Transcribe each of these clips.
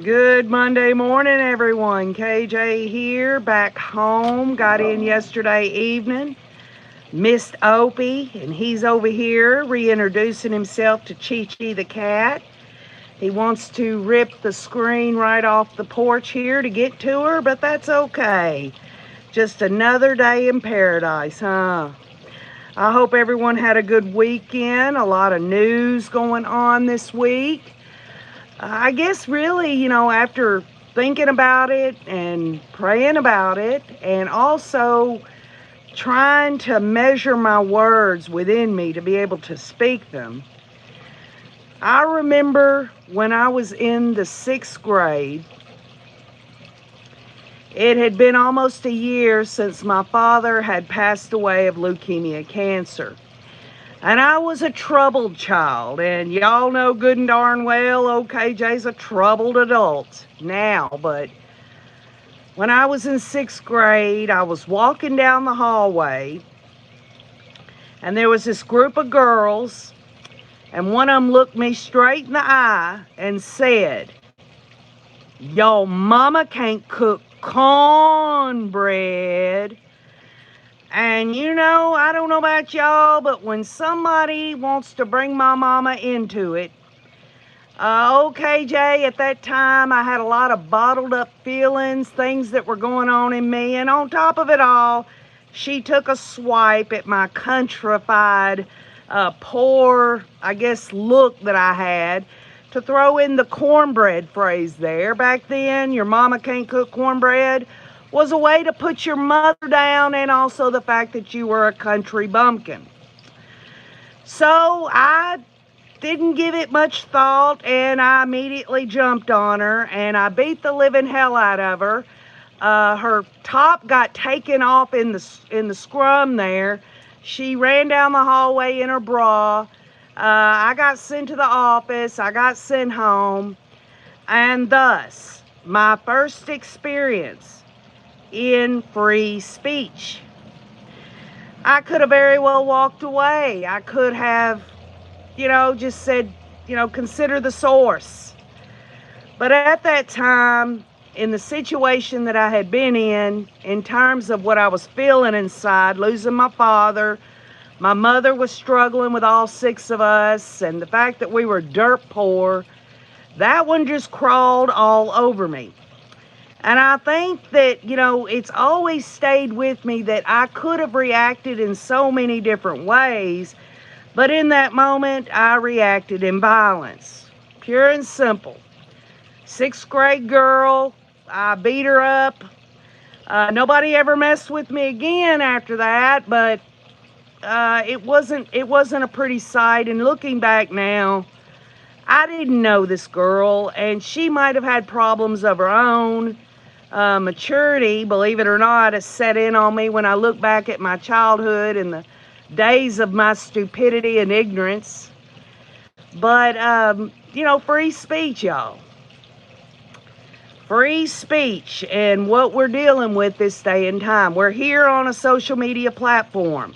Good Monday morning, everyone. KJ here, back home. Got in yesterday evening. Missed Opie, and he's over here reintroducing himself to Chi-Chi the cat. He wants to rip the screen right off the porch here to get to her, but that's okay. Just another day in paradise, huh? I hope everyone had a good weekend. A lot of news going on this week. I guess really, after thinking about it and praying about it, and also trying to measure my words within me to be able to speak them, I remember when I was in the 6th grade, it had been almost a year since my father had passed away of leukemia cancer. And I was a troubled child, and y'all know good and darn well OKJ's a troubled adult now, but when I was in 6th grade, I was walking down the hallway, and there was this group of girls, and one of them looked me straight in the eye and said, "Yo, mama can't cook cornbread." And I don't know about y'all, but when somebody wants to bring my mama into it, OKJ, at that time, I had a lot of bottled up feelings, things that were going on in me. And on top of it all, she took a swipe at my countrified, poor, I guess, look that I had to throw in the cornbread phrase there. Back then, your mama can't cook cornbread was a way to put your mother down, and also the fact that you were a country bumpkin. So I didn't give it much thought, and I immediately jumped on her, and I beat the living hell out of her. Her top got taken off in the scrum there. She ran down the hallway in her bra. I got sent to the office. I got sent home. And thus, my first experience in free speech. I could have very well walked away. I could have, just said, consider the source. But at that time, in the situation that I had been in terms of what I was feeling inside, losing my father, my mother was struggling with all 6 of us, and the fact that we were dirt poor, that one just crawled all over me. And I think that, it's always stayed with me that I could have reacted in so many different ways, but in that moment, I reacted in violence. Pure and simple. 6th grade girl, I beat her up. Nobody ever messed with me again after that, but it wasn't a pretty sight. And looking back now, I didn't know this girl, and she might have had problems of her own. Maturity, believe it or not, has set in on me when I look back at my childhood and the days of my stupidity and ignorance. But, free speech, y'all. Free speech and what we're dealing with this day and time. We're here on a social media platform.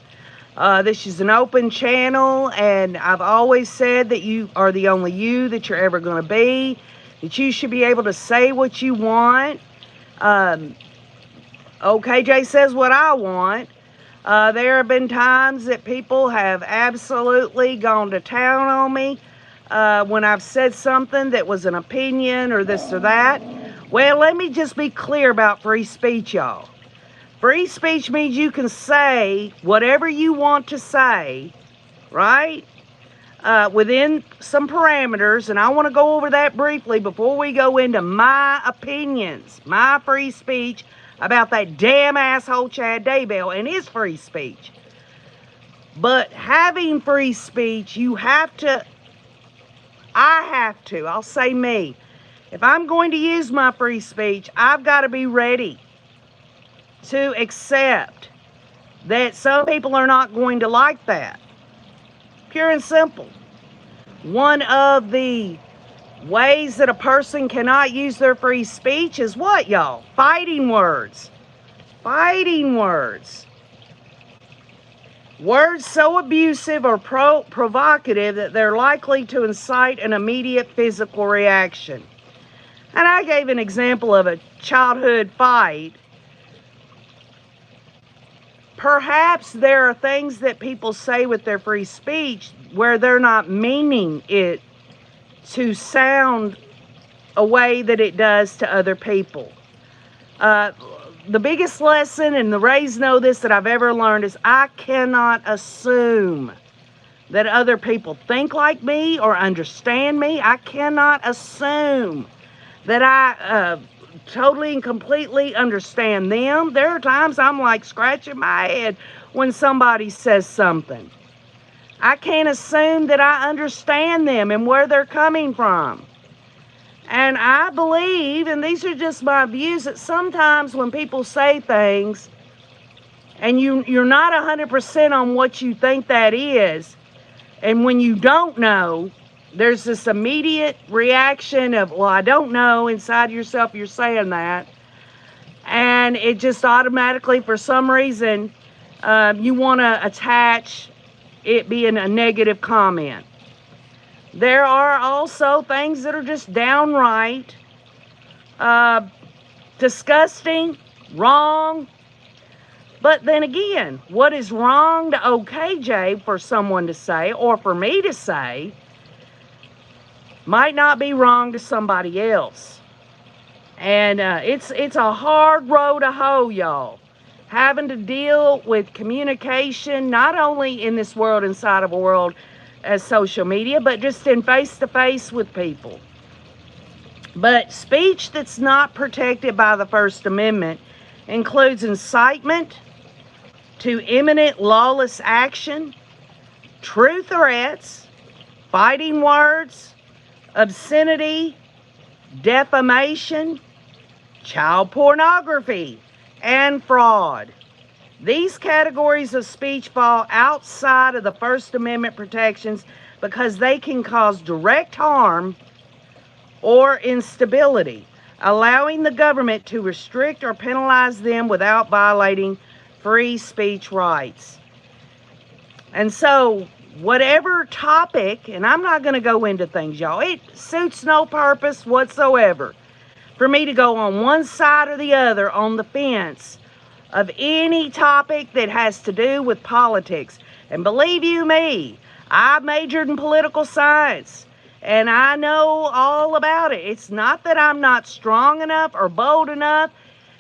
This is an open channel, and I've always said that you are the only you that you're ever going to be, that you should be able to say what you want. OKJ says what I want. There have been times that people have absolutely gone to town on me when I've said something that was an opinion or this or that. Well, let me just be clear about free speech, y'all. Free speech means you can say whatever you want to say, right? Within some parameters, and I want to go over that briefly before we go into my opinions, my free speech about that damn asshole Chad Daybell and his free speech. But having free speech, I'll say me. If I'm going to use my free speech, I've got to be ready to accept that some people are not going to like that. Pure and simple. One of the ways that a person cannot use their free speech is what, y'all? Fighting words. Fighting words. Words so abusive or provocative that they're likely to incite an immediate physical reaction. And I gave an example of a childhood fight. Perhaps there are things that people say with their free speech where they're not meaning it to sound a way that it does to other people. The biggest lesson, and the Rays know this, that I've ever learned is I cannot assume that other people think like me or understand me. I cannot assume that I totally and completely understand them. There are times I'm like scratching my head when somebody says something. I can't assume that I understand them and where they're coming from. And I believe, and these are just my views, that sometimes when people say things and you're not 100% on what you think that is, and when you don't know, there's this immediate reaction of, well, I don't know, inside yourself you're saying that. And it just automatically, for some reason, you want to attach it being a negative comment. There are also things that are just downright disgusting, wrong. But then again, what is wrong to OKJ for someone to say, or for me to say, might not be wrong to somebody else. And it's a hard row to hoe, y'all. Having to deal with communication, not only in this world, inside of a world as social media, but just in face-to-face with people. But speech that's not protected by the First Amendment includes incitement to imminent lawless action, true threats, fighting words, obscenity, defamation, child pornography, and fraud. These categories of speech fall outside of the First Amendment protections because they can cause direct harm or instability, allowing the government to restrict or penalize them without violating free speech rights. And so, whatever topic, and I'm not going to go into things, y'all, it suits no purpose whatsoever for me to go on one side or the other on the fence of any topic that has to do with politics. And believe you me, I majored in political science and I know all about it. It's not that I'm not strong enough or bold enough.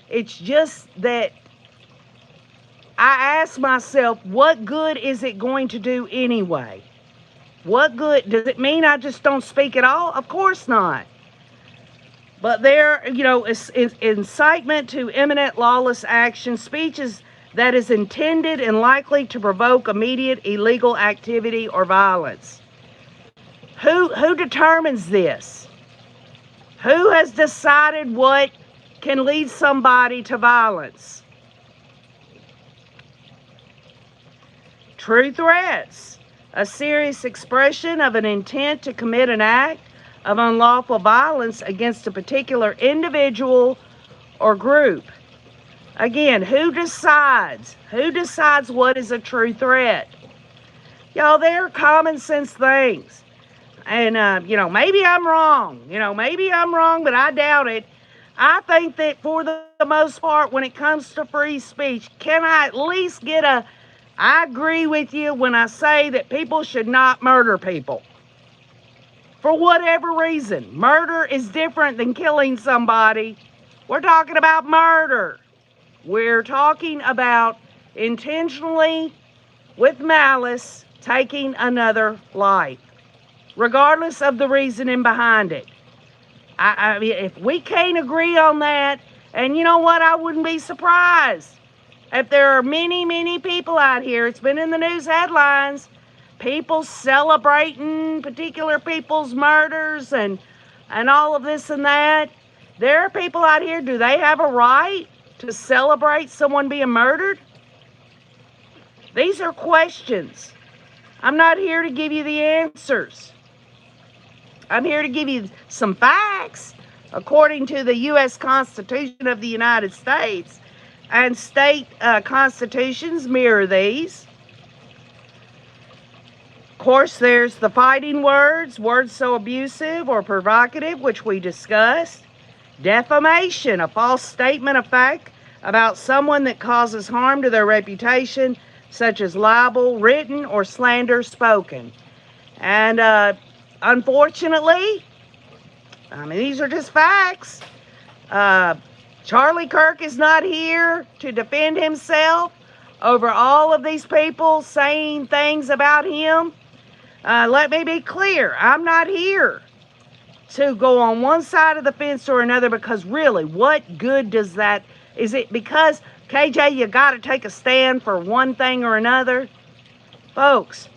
It's just that I ask myself, what good is it going to do anyway? What good? Does it mean I just don't speak at all? Of course not. But there, incitement to imminent lawless action, speeches that is intended and likely to provoke immediate illegal activity or violence. Who determines this? Who has decided what can lead somebody to violence? True threats, a serious expression of an intent to commit an act of unlawful violence against a particular individual or group. Again, who decides? Who decides what is a true threat? Y'all, they're common sense things. And, maybe I'm wrong. Maybe I'm wrong, but I doubt it. I think that for the most part, when it comes to free speech, can I at least get I agree with you when I say that people should not murder people. For whatever reason. Murder is different than killing somebody. We're talking about murder. We're talking about intentionally, with malice, taking another life, regardless of the reasoning behind it. I mean, if we can't agree on that, and you know what, I wouldn't be surprised if there are many, many people out here, it's been in the news headlines, people celebrating particular people's murders and all of this and that. There are people out here, do they have a right to celebrate someone being murdered? These are questions. I'm not here to give you the answers. I'm here to give you some facts according to the U.S. Constitution of the United States, and state constitutions mirror these. course, there's the fighting words, words so abusive or provocative, which we discussed. Defamation, a false statement of fact about someone that causes harm to their reputation, such as libel, written, or slander spoken. And unfortunately, these are just facts. Charlie Kirk is not here to defend himself over all of these people saying things about him. Let me be clear. I'm not here to go on one side of the fence or another, because really, what good does that? Is it because, KJ, you got to take a stand for one thing or another? Folks,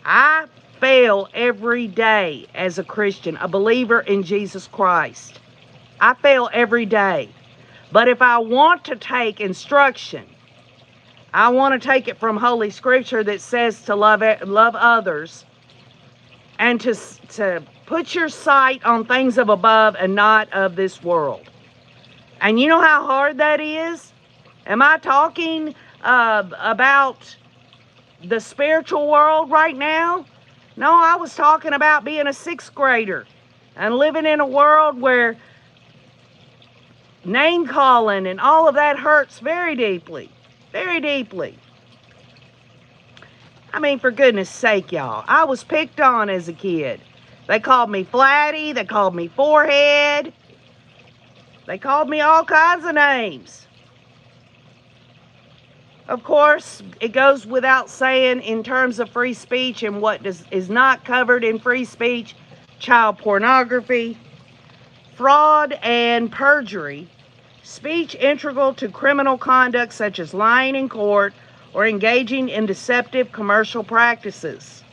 I fail every day as a Christian, a believer in Jesus Christ. I fail every day. But if I want to take instruction, I want to take it from Holy Scripture that says to love others and to put your sight on things of above and not of this world. And you know how hard that is? Am I talking about the spiritual world right now? No, I was talking about being a sixth grader and living in a world where name calling and all of that hurts very deeply. Very deeply. For goodness sake, y'all. I was picked on as a kid. They called me Flatty. They called me Forehead. They called me all kinds of names. Of course, it goes without saying in terms of free speech and what is not covered in free speech: child pornography, fraud, and perjury. Speech integral to criminal conduct such as lying in court or engaging in deceptive commercial practices.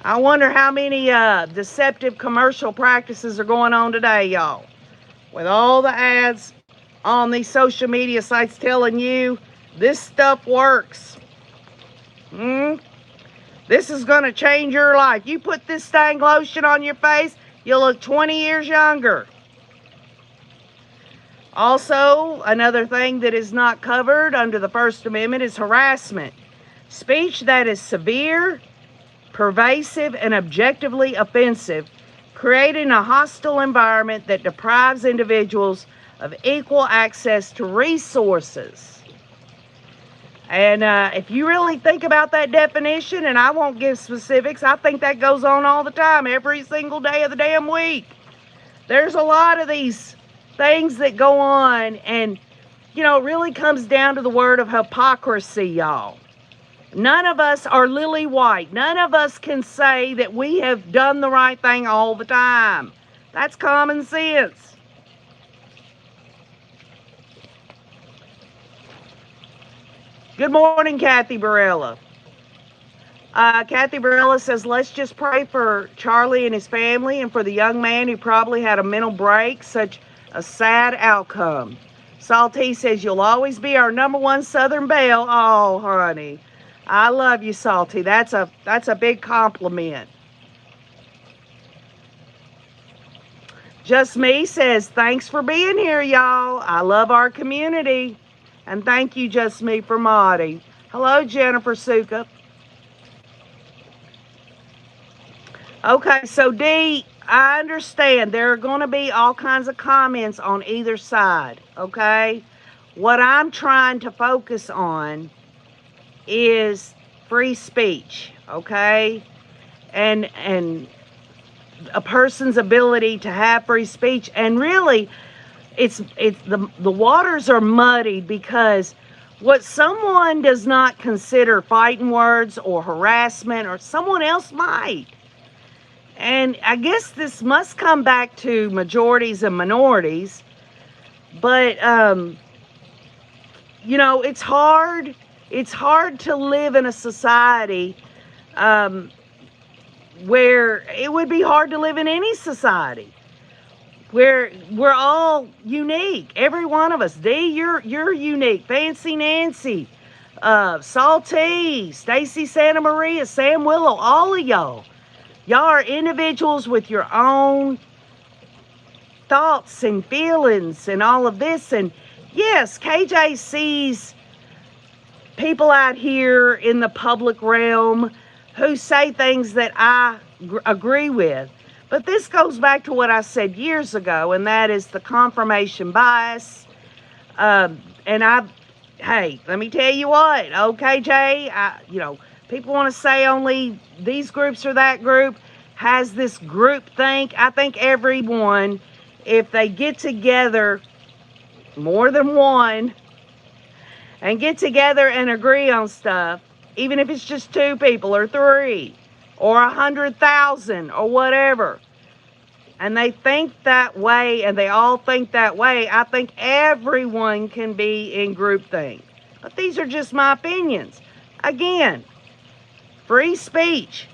I wonder how many deceptive commercial practices are going on today, y'all. With all the ads on these social media sites telling you this stuff works. This is going to change your life. You put this dang lotion on your face, you'll look 20 years younger. Also, another thing that is not covered under the First Amendment is harassment. Speech that is severe, pervasive, and objectively offensive, creating a hostile environment that deprives individuals of equal access to resources. And if you really think about that definition, and I won't give specifics, I think that goes on all the time, every single day of the damn week. There's a lot of these things that go on, and it really comes down to the word of hypocrisy, y'all. None of us are lily white. None of us can say that we have done the right thing all the time. That's common sense. Good morning, Kathy Barella. Kathy Barella says, let's just pray for Charlie and his family and for the young man who probably had a mental break. Such a sad outcome. Salty says, you'll always be our #1 Southern Belle. Oh, honey. I love you, Salty. That's a big compliment. Just Me says, thanks for being here, y'all. I love our community. And thank you, Just Me, for modding. Hello, Jennifer Suka. Okay, so D, I understand there are going to be all kinds of comments on either side, okay? What I'm trying to focus on is free speech, okay? And a person's ability to have free speech. And really, it's the waters are muddied because what someone does not consider fighting words or harassment, or someone else might. And I guess this must come back to majorities and minorities. But, it's hard. It's hard to live in a society where it would be hard to live in any society where we're all unique. Every one of us. D, you're unique. Fancy Nancy, Salty, Stacy Santa Maria, Sam Willow, all of y'all. Y'all are individuals with your own thoughts and feelings and all of this. And yes, KJ sees people out here in the public realm who say things that I agree with. But this goes back to what I said years ago, and that is the confirmation bias. Hey, let me tell you what, okay, Jay, people want to say only these groups or that group has this group think. I think everyone, if they get together, more than one, and get together and agree on stuff, even if it's just 2 people or 3 or 100,000 or whatever, and they think that way and they all think that way, I think everyone can be in groupthink. But these are just my opinions. Again, free speech.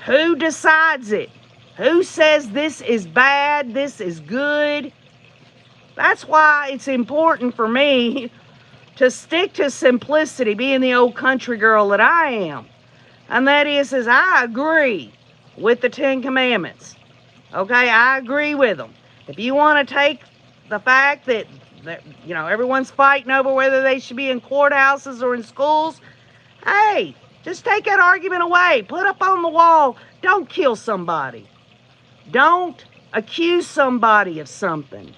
Who decides it? Who says this is bad, this is good? That's why it's important for me to stick to simplicity, being the old country girl that I am. And that is I agree with the 10 Commandments. Okay, I agree with them. If you want to take the fact that everyone's fighting over whether they should be in courthouses or in schools, hey, just take that argument away. Put up on the wall, don't kill somebody. Don't accuse somebody of something.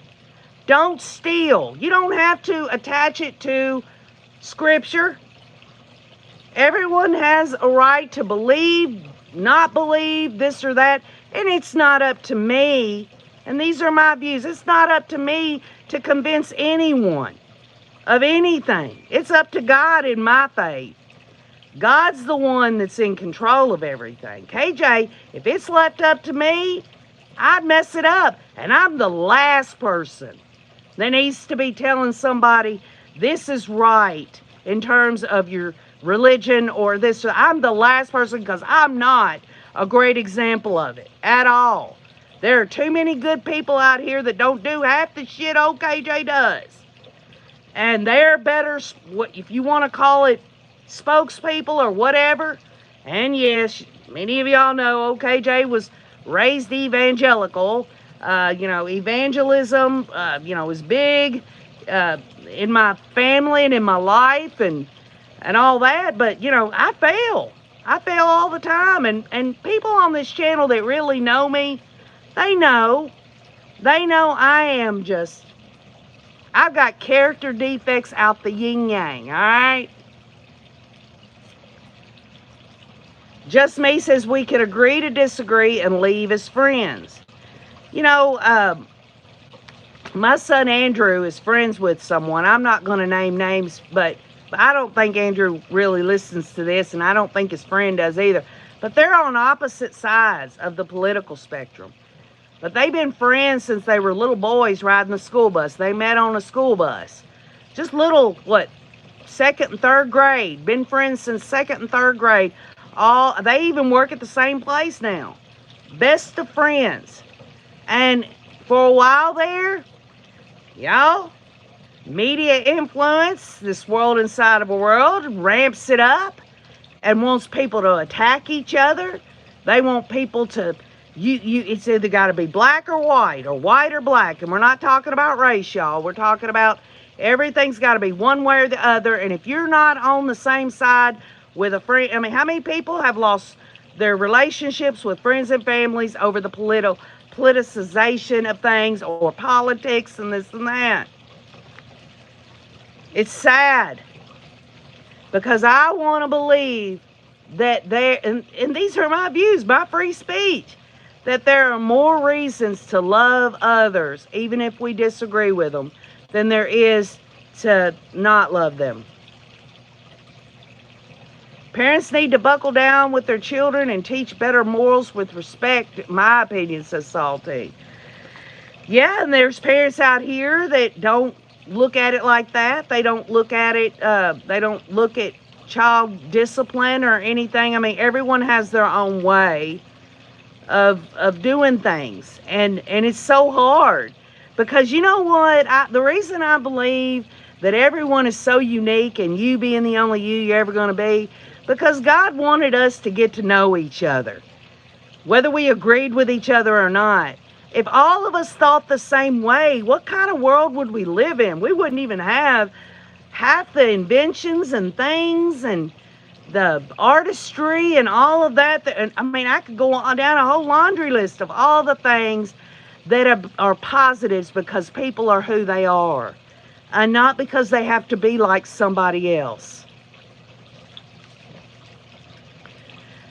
Don't steal. You don't have to attach it to Scripture. Everyone has a right to believe, not believe, this or that. And it's not up to me, and these are my views, it's not up to me to convince anyone of anything. It's up to God in my faith. God's the one that's in control of everything. KJ, if it's left up to me, I'd mess it up. And I'm the last person that needs to be telling somebody this is right in terms of your religion or this. I'm the last person, because I'm not a great example of it at all. There are too many good people out here that don't do half the shit old KJ does. And they're better, if you want to call it spokespeople or whatever. And yes, many of y'all know old KJ was raised evangelical. Evangelism, is big in my family and in my life and all that. But, I fail. I fail all the time. And people on this channel that really know me, they know I am I've got character defects out the yin-yang, all right? Just Me says we could agree to disagree and leave as friends. My son Andrew is friends with someone. I'm not going to name names, but I don't think Andrew really listens to this, and I don't think his friend does either. But they're on opposite sides of the political spectrum. But they've been friends since they were little boys riding the school bus. They met on a school bus. Just little, 2nd and 3rd grade. Been friends since 2nd and 3rd grade. They even work at the same place now. Best of friends. And for a while there, y'all, media influence, this world inside of a world, ramps it up and wants people to attack each other. They want people to, it's either got to be black or white or black. And we're not talking about race, y'all. We're talking about everything's got to be one way or the other. And if you're not on the same side with a friend, how many people have lost their relationships with friends and families over the politicization of things or politics and this and that? It's sad, because I want to believe that and these are my views, my free speech, that there are more reasons to love others, even if we disagree with them, than there is to not love them. Parents need to buckle down with their children and teach better morals with respect, in my opinion, says Salty. Yeah, and there's parents out here that don't look at it like that. They don't look at it, they don't look at child discipline or anything. Everyone has their own way of doing things. And it's so hard. Because you know what? The reason I believe that everyone is so unique, and you being the only you're ever going to be, because God wanted us to get to know each other, whether we agreed with each other or not. If all of us thought the same way, what kind of world would we live in? We wouldn't even have half the inventions and things and the artistry and all of that. And I mean, I could go on down a whole laundry list of all the things that are positives because people are who they are and not because they have to be like somebody else.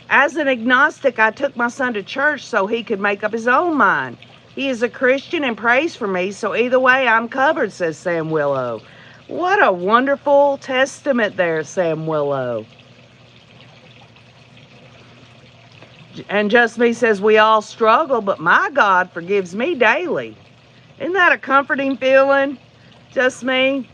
As an agnostic, I took my son to church so he could make up his own mind. He is a Christian and prays for me, so either way, I'm covered, says Sam Willow. What a wonderful testament there, Sam Willow. And Just Me says, we all struggle, but my God forgives me daily. Isn't that a comforting feeling? Just Me?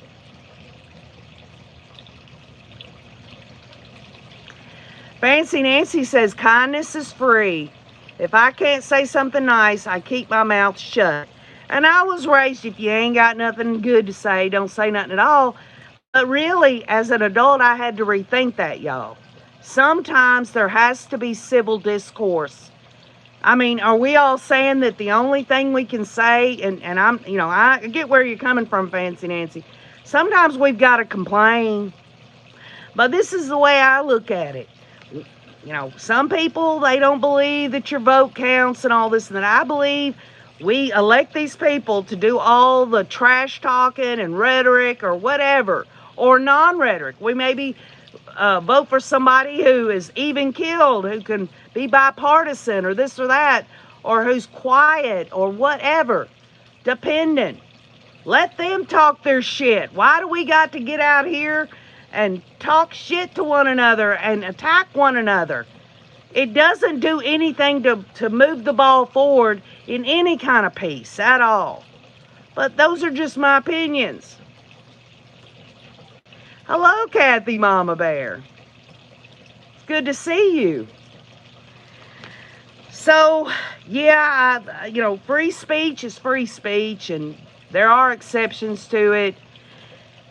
Fancy Nancy says, kindness is free. If I can't say something nice, I keep my mouth shut. And I was raised, if you ain't got nothing good to say, don't say nothing at all. But really, as an adult, I had to rethink that, y'all. Sometimes there has to be civil discourse. I mean, are we all saying that the only thing we can say, and I get where you're coming from, Fancy Nancy. Sometimes we've got to complain. But this is the way I look at it. Some people, they don't believe that your vote counts and all this and that. I believe we elect these people to do all the trash talking and rhetoric or whatever, or non-rhetoric. We maybe vote for somebody who is even killed, who can be bipartisan or this or that, or who's quiet or whatever, dependent. Let them talk their shit. Why do we got to get out here and talk shit to one another and attack one another? It doesn't do anything to move the ball forward in any kind of peace at all. But those are just my opinions. Hello, Kathy Mama Bear. It's good to see you. So, yeah, free speech is free speech, and there are exceptions to it.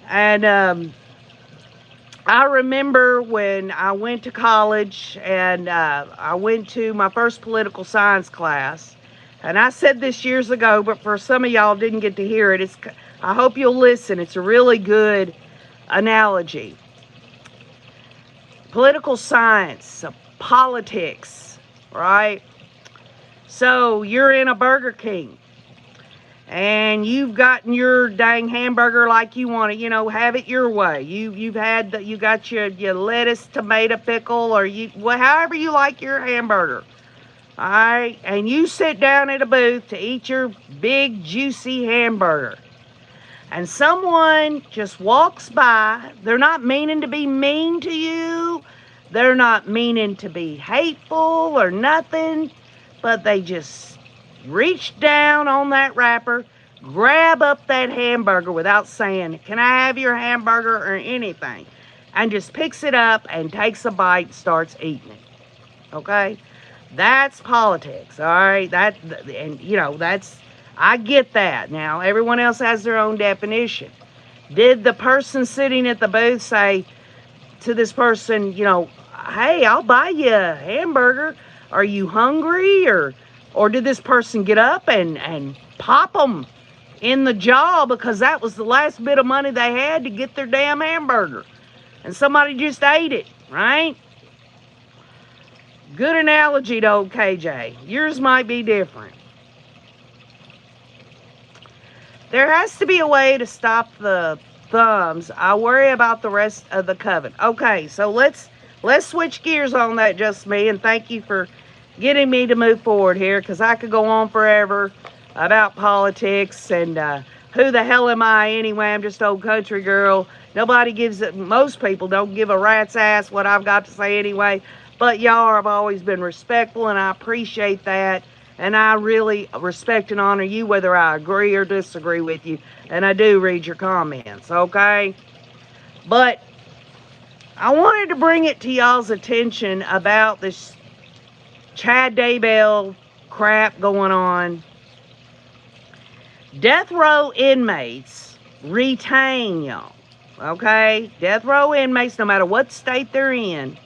And I remember when I went to college and I went to my first political science class. And I said this years ago, but for some of y'all didn't get to hear it. I hope you'll listen. It's a really good analogy. Political science, politics, right? So you're in a Burger King and you've gotten your dang hamburger like you want it, have it your way. You got your lettuce, tomato, pickle, or however you like your hamburger. All right, and you sit down at a booth to eat your big juicy hamburger. And someone just walks by. They're not meaning to be mean to you. They're not meaning to be hateful or nothing. But they just reach down on that wrapper, grab up that hamburger without saying, can I have your hamburger or anything? And just picks it up and takes a bite and starts eating it. Okay? That's politics, all right? That's, I get that. Now, everyone else has their own definition. Did the person sitting at the booth say to this person, hey, I'll buy you a hamburger. Are you hungry? Or did this person get up and pop them in the jaw because that was the last bit of money they had to get their damn hamburger? And somebody just ate it, right? Good analogy to old KJ. Yours might be different. There has to be a way to stop the thumbs. I worry about the rest of the coven. Okay, so let's switch gears on that, Just Me, and thank you for getting me to move forward here, because I could go on forever about politics and who the hell am I anyway? I'm just old country girl. Most people don't give a rat's ass what I've got to say anyway. But y'all have always been respectful, and I appreciate that. And I really respect and honor you, whether I agree or disagree with you. And I do read your comments, okay? But I wanted to bring it to y'all's attention about this Chad Daybell crap going on. Death row inmates retain, y'all, okay? Death row inmates, no matter what state they're in,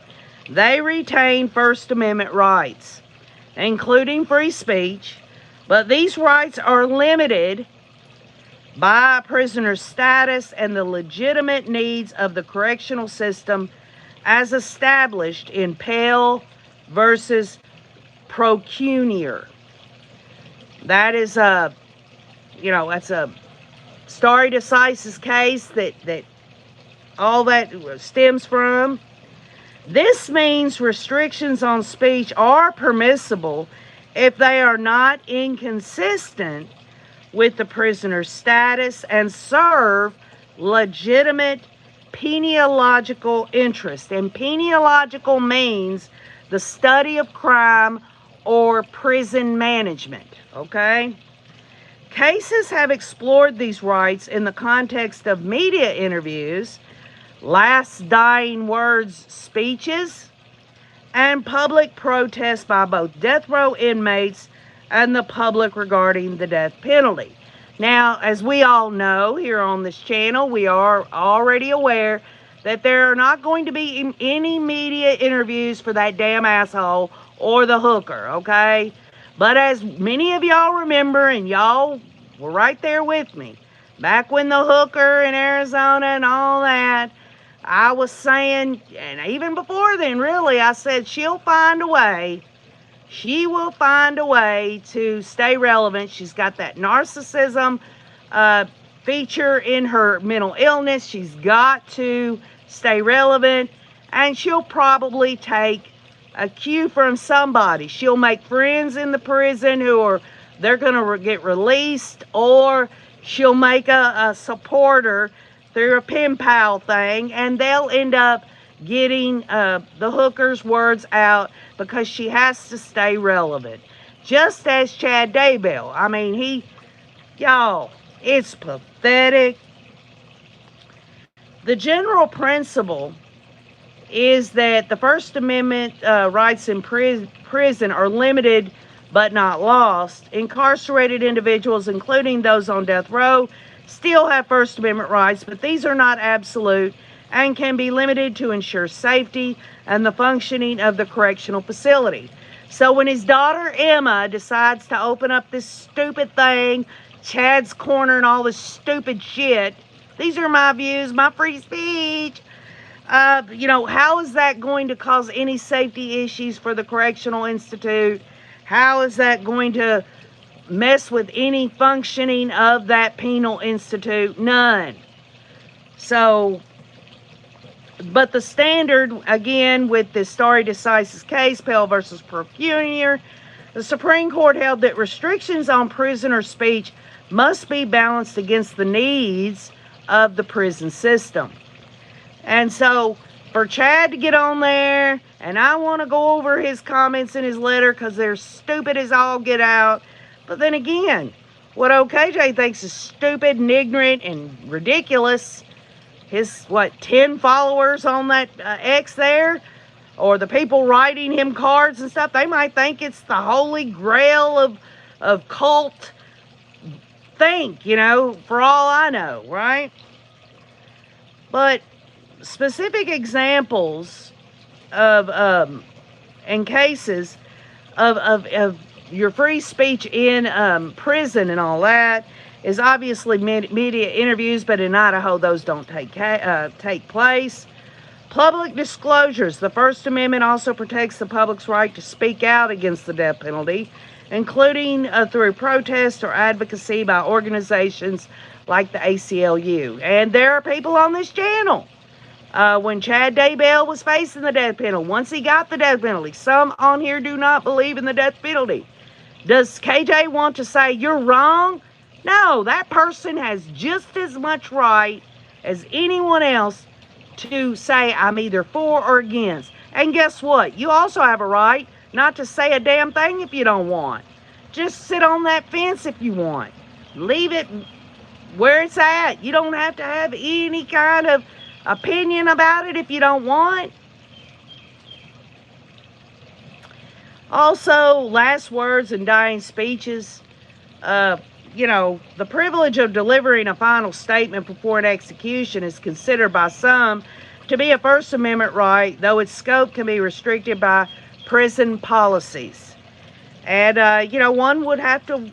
they retain First Amendment rights, including free speech, but these rights are limited by a prisoner's status and the legitimate needs of the correctional system, as established in Pell versus Procunier. That is that's a stare decisis case that all that stems from. This means restrictions on speech are permissible if they are not inconsistent with the prisoner's status and serve legitimate peniological interest. And peniological means the study of crime or prison management, okay? Cases have explored these rights in the context of media interviews, last dying words speeches, and public protests by both death row inmates and the public regarding the death penalty. Now, as we all know here on this channel, we are already aware that there are not going to be any media interviews for that damn asshole or the hooker, okay? But as many of y'all remember, and y'all were right there with me, back when the hooker in Arizona and all that, I was saying, and even before then, really, I said she'll find a way. She will find a way to stay relevant. She's got that narcissism feature in her mental illness. She's got to stay relevant, and she'll probably take a cue from somebody. She'll make friends in the prison they're going to get released, or she'll make a supporter through a pen pal thing, and they'll end up getting the hooker's words out because she has to stay relevant. Just as Chad Daybell. I mean, y'all, it's pathetic. The general principle is that the First Amendment rights in prison are limited but not lost. Incarcerated individuals, including those on death row, still have First Amendment rights, but these are not absolute and can be limited to ensure safety and the functioning of the correctional facility. So when his daughter Emma decides to open up this stupid thing, Chad's Corner and all this stupid shit, these are my views, my free speech. How is that going to cause any safety issues for the Correctional Institute? How is that going to mess with any functioning of that penal institute? None. So, but the standard, again, with the stare decisis case, Pell versus Procunier, the Supreme Court held that restrictions on prisoner speech must be balanced against the needs of the prison system. And so, for Chad to get on there, and I want to go over his comments in his letter because they're stupid as all get out. But then again, what OKJ thinks is stupid and ignorant and ridiculous, his, 10 followers on that X there, or the people writing him cards and stuff, they might think it's the holy grail of cult think, for all I know, right? But specific examples of and cases of your free speech in prison and all that is obviously media interviews, but in Idaho those don't take place. Public disclosures. The First Amendment also protects the public's right to speak out against the death penalty, including through protest or advocacy by organizations like the ACLU. And there are people on this channel. When Chad Daybell was facing the death penalty, once he got the death penalty, some on here do not believe in the death penalty. Does KJ want to say you're wrong? No, that person has just as much right as anyone else to say I'm either for or against. And guess what? You also have a right not to say a damn thing if you don't want. Just sit on that fence if you want. Leave it where it's at. You don't have to have any kind of opinion about it if you don't want. Also, last words and dying speeches. The privilege of delivering a final statement before an execution is considered by some to be a First Amendment right, though its scope can be restricted by prison policies. And, one would have to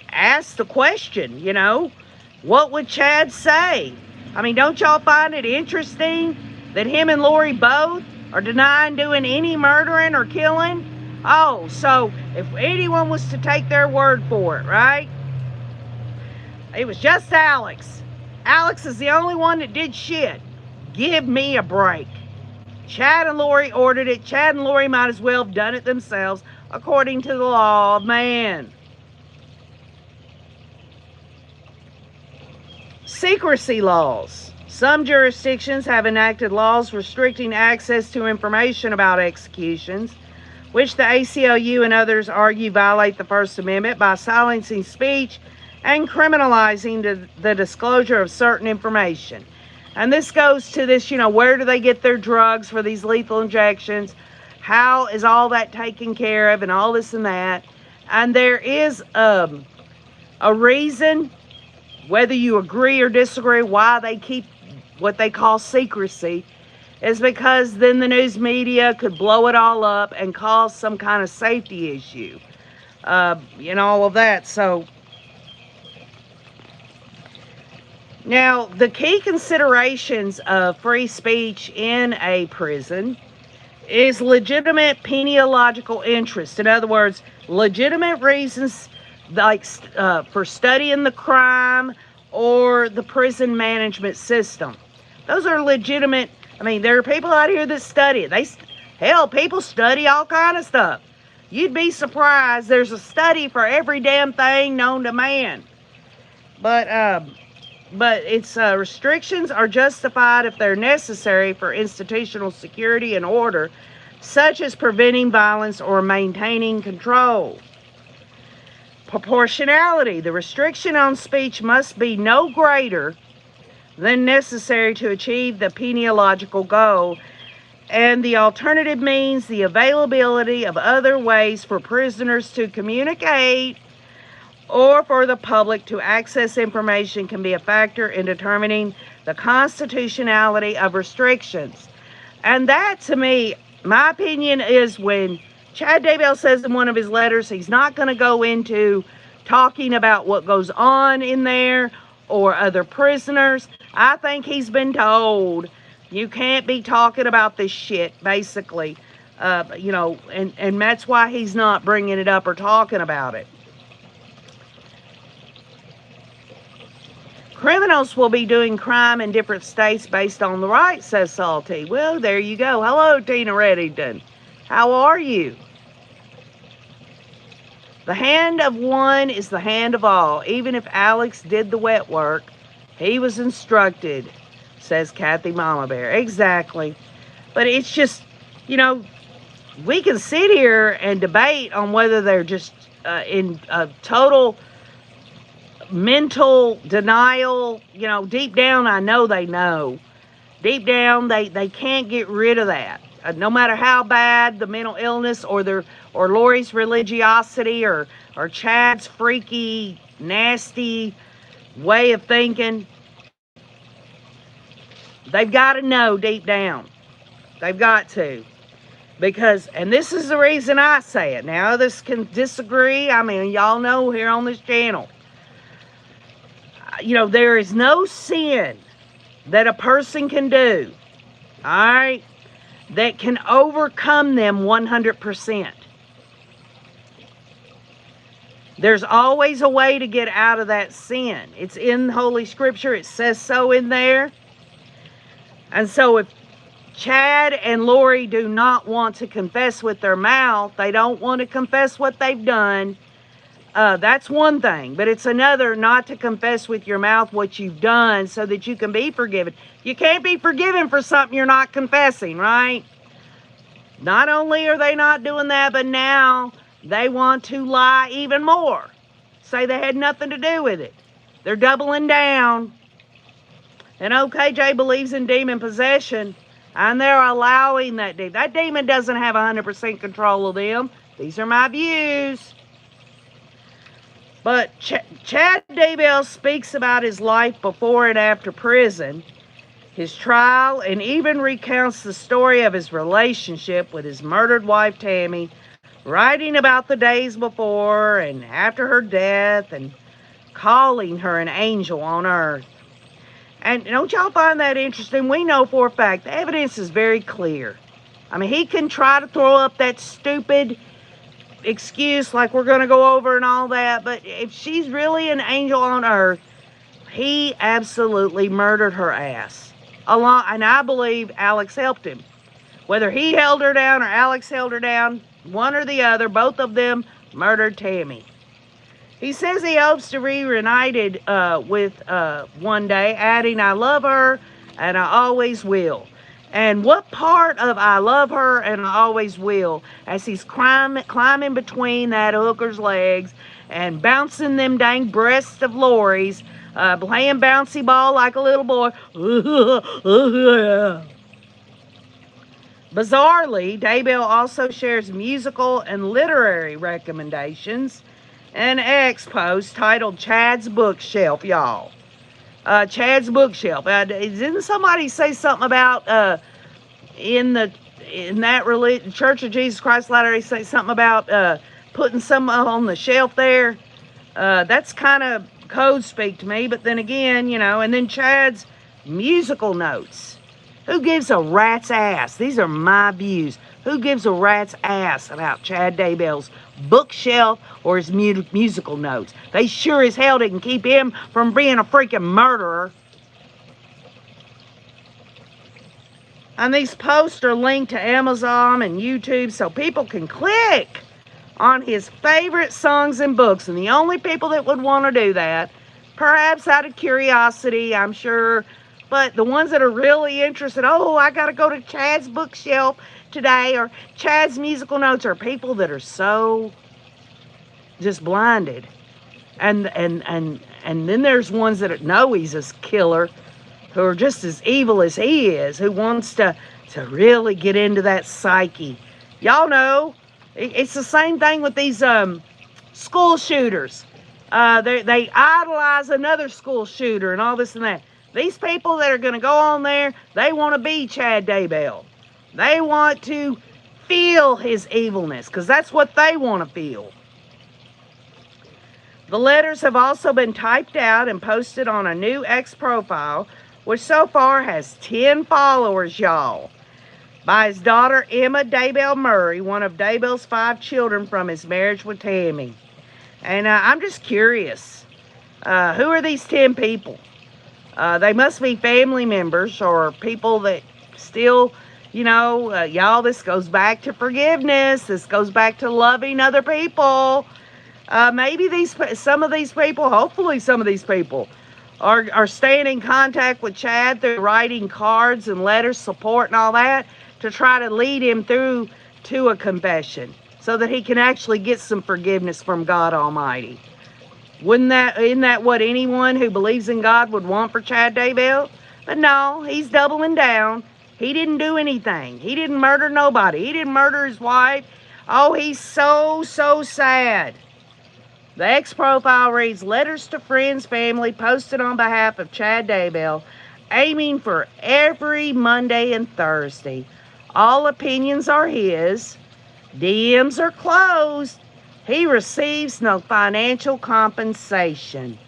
ask the question, what would Chad say? I mean, don't y'all find it interesting that him and Lori both are denying doing any murdering or killing. Oh, so if anyone was to take their word for it, right? It was just Alex. Alex is the only one that did shit. Give me a break. Chad and Lori ordered it. Chad and Lori might as well have done it themselves according to the law of man. Secrecy laws. Some jurisdictions have enacted laws restricting access to information about executions, which the ACLU and others argue violate the First Amendment by silencing speech and criminalizing the disclosure of certain information. And this goes to this, where do they get their drugs for these lethal injections? How is all that taken care of and all this and that? And there is a reason, whether you agree or disagree, why they keep what they call secrecy, is because then the news media could blow it all up and cause some kind of safety issue. All of that. So, now, the key considerations of free speech in a prison is legitimate peniological interest. In other words, legitimate reasons like for studying the crime or the prison management system. Those are legitimate. I mean, there are people out here that study it. People study all kind of stuff. You'd be surprised. There's a study for every damn thing known to man. But its restrictions are justified if they're necessary for institutional security and order, such as preventing violence or maintaining control. Proportionality. The restriction on speech must be no greater than necessary to achieve the peniological goal, and the alternative means the availability of other ways for prisoners to communicate or for the public to access information can be a factor in determining the constitutionality of restrictions. And that, to me, my opinion is when Chad Daybell says in one of his letters he's not going to go into talking about what goes on in there or other prisoners, I think he's been told you can't be talking about this shit, basically. And that's why he's not bringing it up or talking about it. Criminals will be doing crime in different states based on the right, says Salty. Well, there you go. Hello, Tina Reddington. How are you? The hand of one is the hand of all. Even if Alex did the wet work, he was instructed, says Kathy Mama Bear. Exactly. But it's just, we can sit here and debate on whether they're just in a total mental denial. Deep down, I know they know. Deep down, they can't get rid of that. No matter how bad the mental illness or Lori's religiosity or Chad's freaky, nasty way of thinking, they've got to know deep down. They've got to. Because, and this is the reason I say it. Now, others can disagree. I mean, y'all know here on this channel. There is no sin that a person can do, all right, that can overcome them 100%. There's always a way to get out of that sin. It's in Holy Scripture. It says so in there. And so if Chad and Lori do not want to confess with their mouth, they don't want to confess what they've done, that's one thing. But it's another not to confess with your mouth what you've done so that you can be forgiven. You can't be forgiven for something you're not confessing, right? Not only are they not doing that, but now they want to lie even more. Say they had nothing to do with it. They're doubling down. And OKJ believes in demon possession, and they're allowing that demon. That demon doesn't have 100% control of them. These are my views. But Chad Daybell speaks about his life before and after prison, his trial, and even recounts the story of his relationship with his murdered wife, Tammy, writing about the days before and after her death and calling her an angel on earth. And don't y'all find that interesting? We know for a fact the evidence is very clear. I mean, he can try to throw up that stupid excuse like we're going to go over and all that, but if she's really an angel on earth, he absolutely murdered her ass. And I believe Alex helped him. Whether he held her down or Alex held her down, one or the other, both of them murdered Tammy. He says he hopes to be reunited with one day, adding, I love her and I always will. And what part of I love her and I always will, as he's climbing between that hooker's legs and bouncing them dang breasts of Lori's, playing bouncy ball like a little boy. Bizarrely, Daybell also shares musical and literary recommendations. An X post titled Chad's Bookshelf, y'all. Chad's Bookshelf. Didn't somebody say something about in that religion, Church of Jesus Christ Latter-day say something about putting some on the shelf there? That's kind of code speak to me, but then again, and then Chad's musical notes. Who gives a rat's ass? These are my views. Who gives a rat's ass about Chad Daybell's bookshelf or his musical notes? They sure as hell didn't keep him from being a freaking murderer. And these posts are linked to Amazon and YouTube so people can click on his favorite songs and books. And the only people that would want to do that, perhaps out of curiosity, I'm sure, but the ones that are really interested, I got to go to Chad's bookshelf today, or Chad's musical notes, are people that are so just blinded. And then there's ones that know he's a killer, who are just as evil as he is, who wants to really get into that psyche. Y'all know, it's the same thing with these school shooters. They idolize another school shooter and all this and that. These people that are going to go on there, they want to be Chad Daybell. They want to feel his evilness, because that's what they want to feel. The letters have also been typed out and posted on a new X profile, which so far has 10 followers, y'all, by his daughter Emma Daybell Murray, one of Daybell's 5 children from his marriage with Tammy. And I'm just curious, who are these 10 people? They must be family members or people that still, y'all, this goes back to forgiveness. This goes back to loving other people. Maybe some of these people, hopefully some of these people, are staying in contact with Chad through writing cards and letters, support and all that, to try to lead him through to a confession so that he can actually get some forgiveness from God Almighty. Isn't that what anyone who believes in God would want for Chad Daybell? But no, he's doubling down. He didn't do anything. He didn't murder nobody. He didn't murder his wife. Oh, he's so sad. The X profile reads, letters to friends, family, posted on behalf of Chad Daybell, aiming for every Monday and Thursday. All opinions are his. DMs are closed. He receives no financial compensation.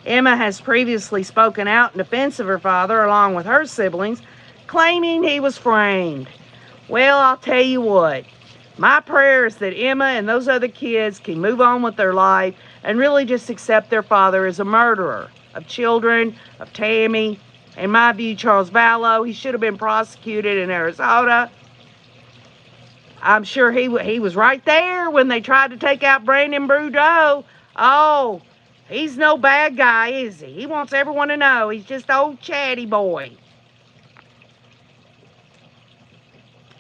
Emma has previously spoken out in defense of her father along with her siblings, claiming he was framed. Well, I'll tell you what. My prayer is that Emma and those other kids can move on with their life and really just accept their father as a murderer of children, of Tammy. In my view, Charles Vallow, he should have been prosecuted in Arizona. I'm sure he was right there when they tried to take out Brandon Brudeau. Oh, he's no bad guy, is he? He wants everyone to know he's just old chatty boy.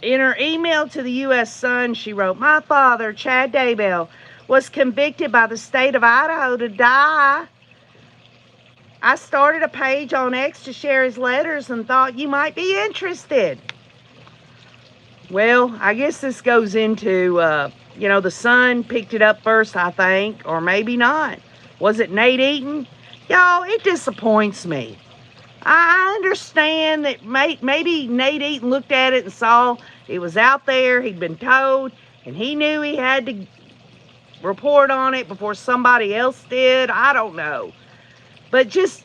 In her email to the U.S. Sun, she wrote, my father, Chad Daybell, was convicted by the state of Idaho to die. I started a page on X to share his letters and thought you might be interested. Well, I guess this goes into, the Sun picked it up first, I think, or maybe not. Was it Nate Eaton? Y'all, it disappoints me. I understand that maybe Nate Eaton looked at it and saw it was out there, he'd been told, and he knew he had to report on it before somebody else did. I don't know. But just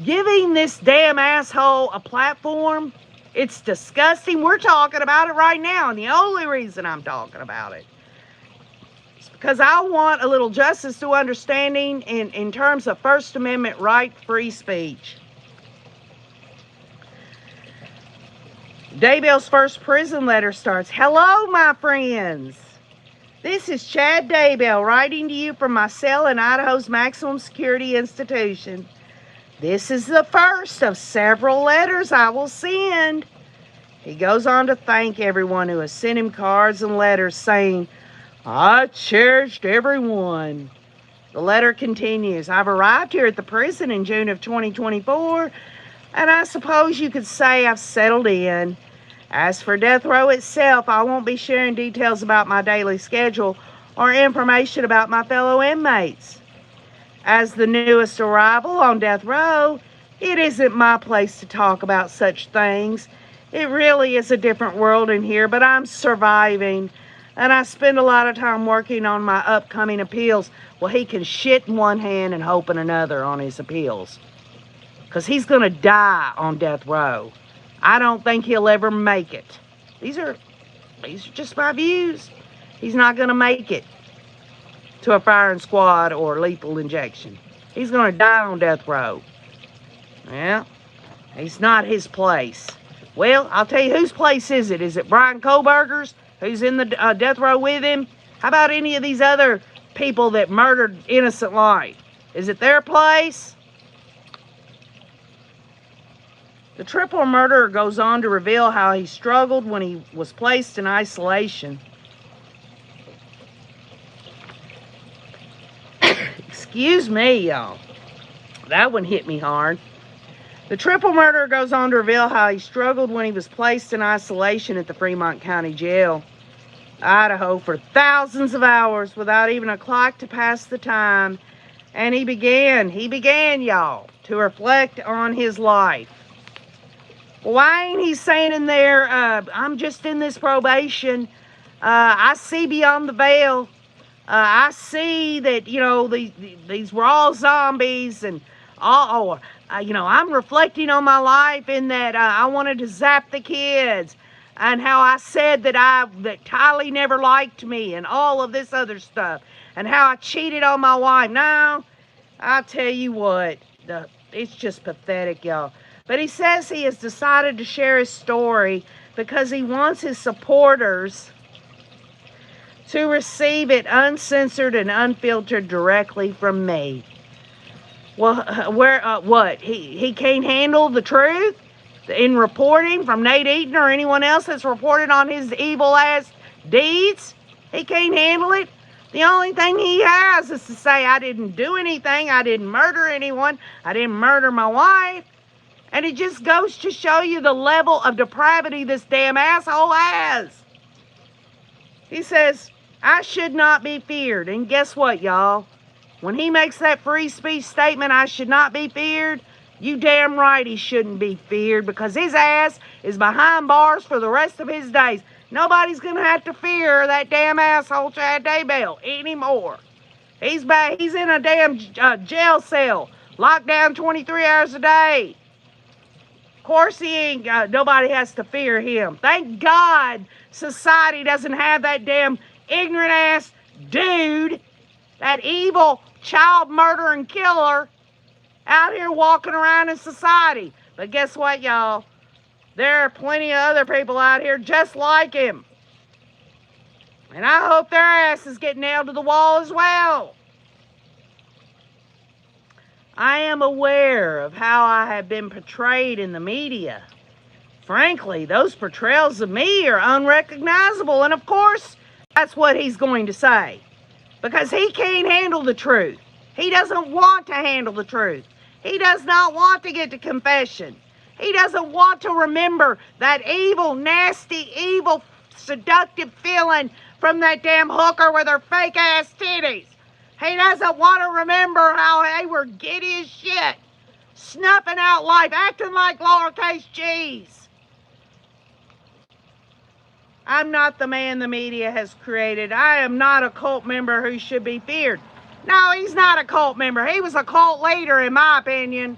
giving this damn asshole a platform, it's disgusting. We're talking about it right now, and the only reason I'm talking about it is because I want a little justice to understanding in terms of First Amendment right, free speech. Daybell's first prison letter starts, "Hello, my friends. This is Chad Daybell writing to you from my cell in Idaho's maximum security institution. This is the first of several letters I will send." He goes on to thank everyone who has sent him cards and letters saying, "I cherished every one." The letter continues, "I've arrived here at the prison in June of 2024, and I suppose you could say I've settled in. As for death row itself, I won't be sharing details about my daily schedule or information about my fellow inmates. As the newest arrival on death row, it isn't my place to talk about such things. It really is a different world in here, but I'm surviving, and I spend a lot of time working on my upcoming appeals." Well, he can shit in one hand and hope in another on his appeals, because he's going to die on death row. I don't think he'll ever make it. These are just my views. He's not going to make it to a firing squad or lethal injection. He's going to die on death row. Well, it's not his place. Well, I'll tell you, whose place is it? Is it Brian Koberger's, who's in the death row with him? How about any of these other people that murdered innocent life? Is it their place? The triple murderer goes on to reveal how he struggled when he was placed in isolation. Excuse me, y'all. That one hit me hard. The triple murderer goes on to reveal how he struggled when he was placed in isolation at the Fremont County Jail, Idaho, for thousands of hours without even a clock to pass the time. And he began, y'all, to reflect on his life. Why ain't he saying in there, I'm just in this probation. I see beyond the veil. I see that, these were all zombies, and I'm reflecting on my life in that I wanted to zap the kids, and how I said that Tylee never liked me, and all of this other stuff, and how I cheated on my wife. Now, I'll tell you what, it's just pathetic, y'all. But he says he has decided to share his story because he wants his supporters to receive it uncensored and unfiltered directly from me. Well, what? He can't handle the truth in reporting from Nate Eaton or anyone else that's reported on his evil-ass deeds? He can't handle it. The only thing he has is to say, I didn't do anything. I didn't murder anyone. I didn't murder my wife. And it just goes to show you the level of depravity this damn asshole has. He says, I should not be feared. And guess what, y'all? When he makes that free speech statement, I should not be feared, you damn right he shouldn't be feared, because his ass is behind bars for the rest of his days. Nobody's going to have to fear that damn asshole Chad Daybell anymore. He's in a damn jail cell, locked down 23 hours a day. Of course he ain't, nobody has to fear him. Thank God society doesn't have that damn ignorant ass dude, that evil child murdering killer out here walking around in society. But guess what, y'all? There are plenty of other people out here just like him. And I hope their asses get nailed to the wall as well. I am aware of how I have been portrayed in the media. Frankly, those portrayals of me are unrecognizable. And of course, that's what he's going to say. Because he can't handle the truth. He doesn't want to handle the truth. He does not want to get to confession. He doesn't want to remember that evil, nasty, evil, seductive feeling from that damn hooker with her fake ass titties. He doesn't want to remember how they were giddy as shit, snuffing out life, acting like lowercase g's. I'm not the man the media has created. I am not a cult member who should be feared. No, he's not a cult member. He was a cult leader, in my opinion.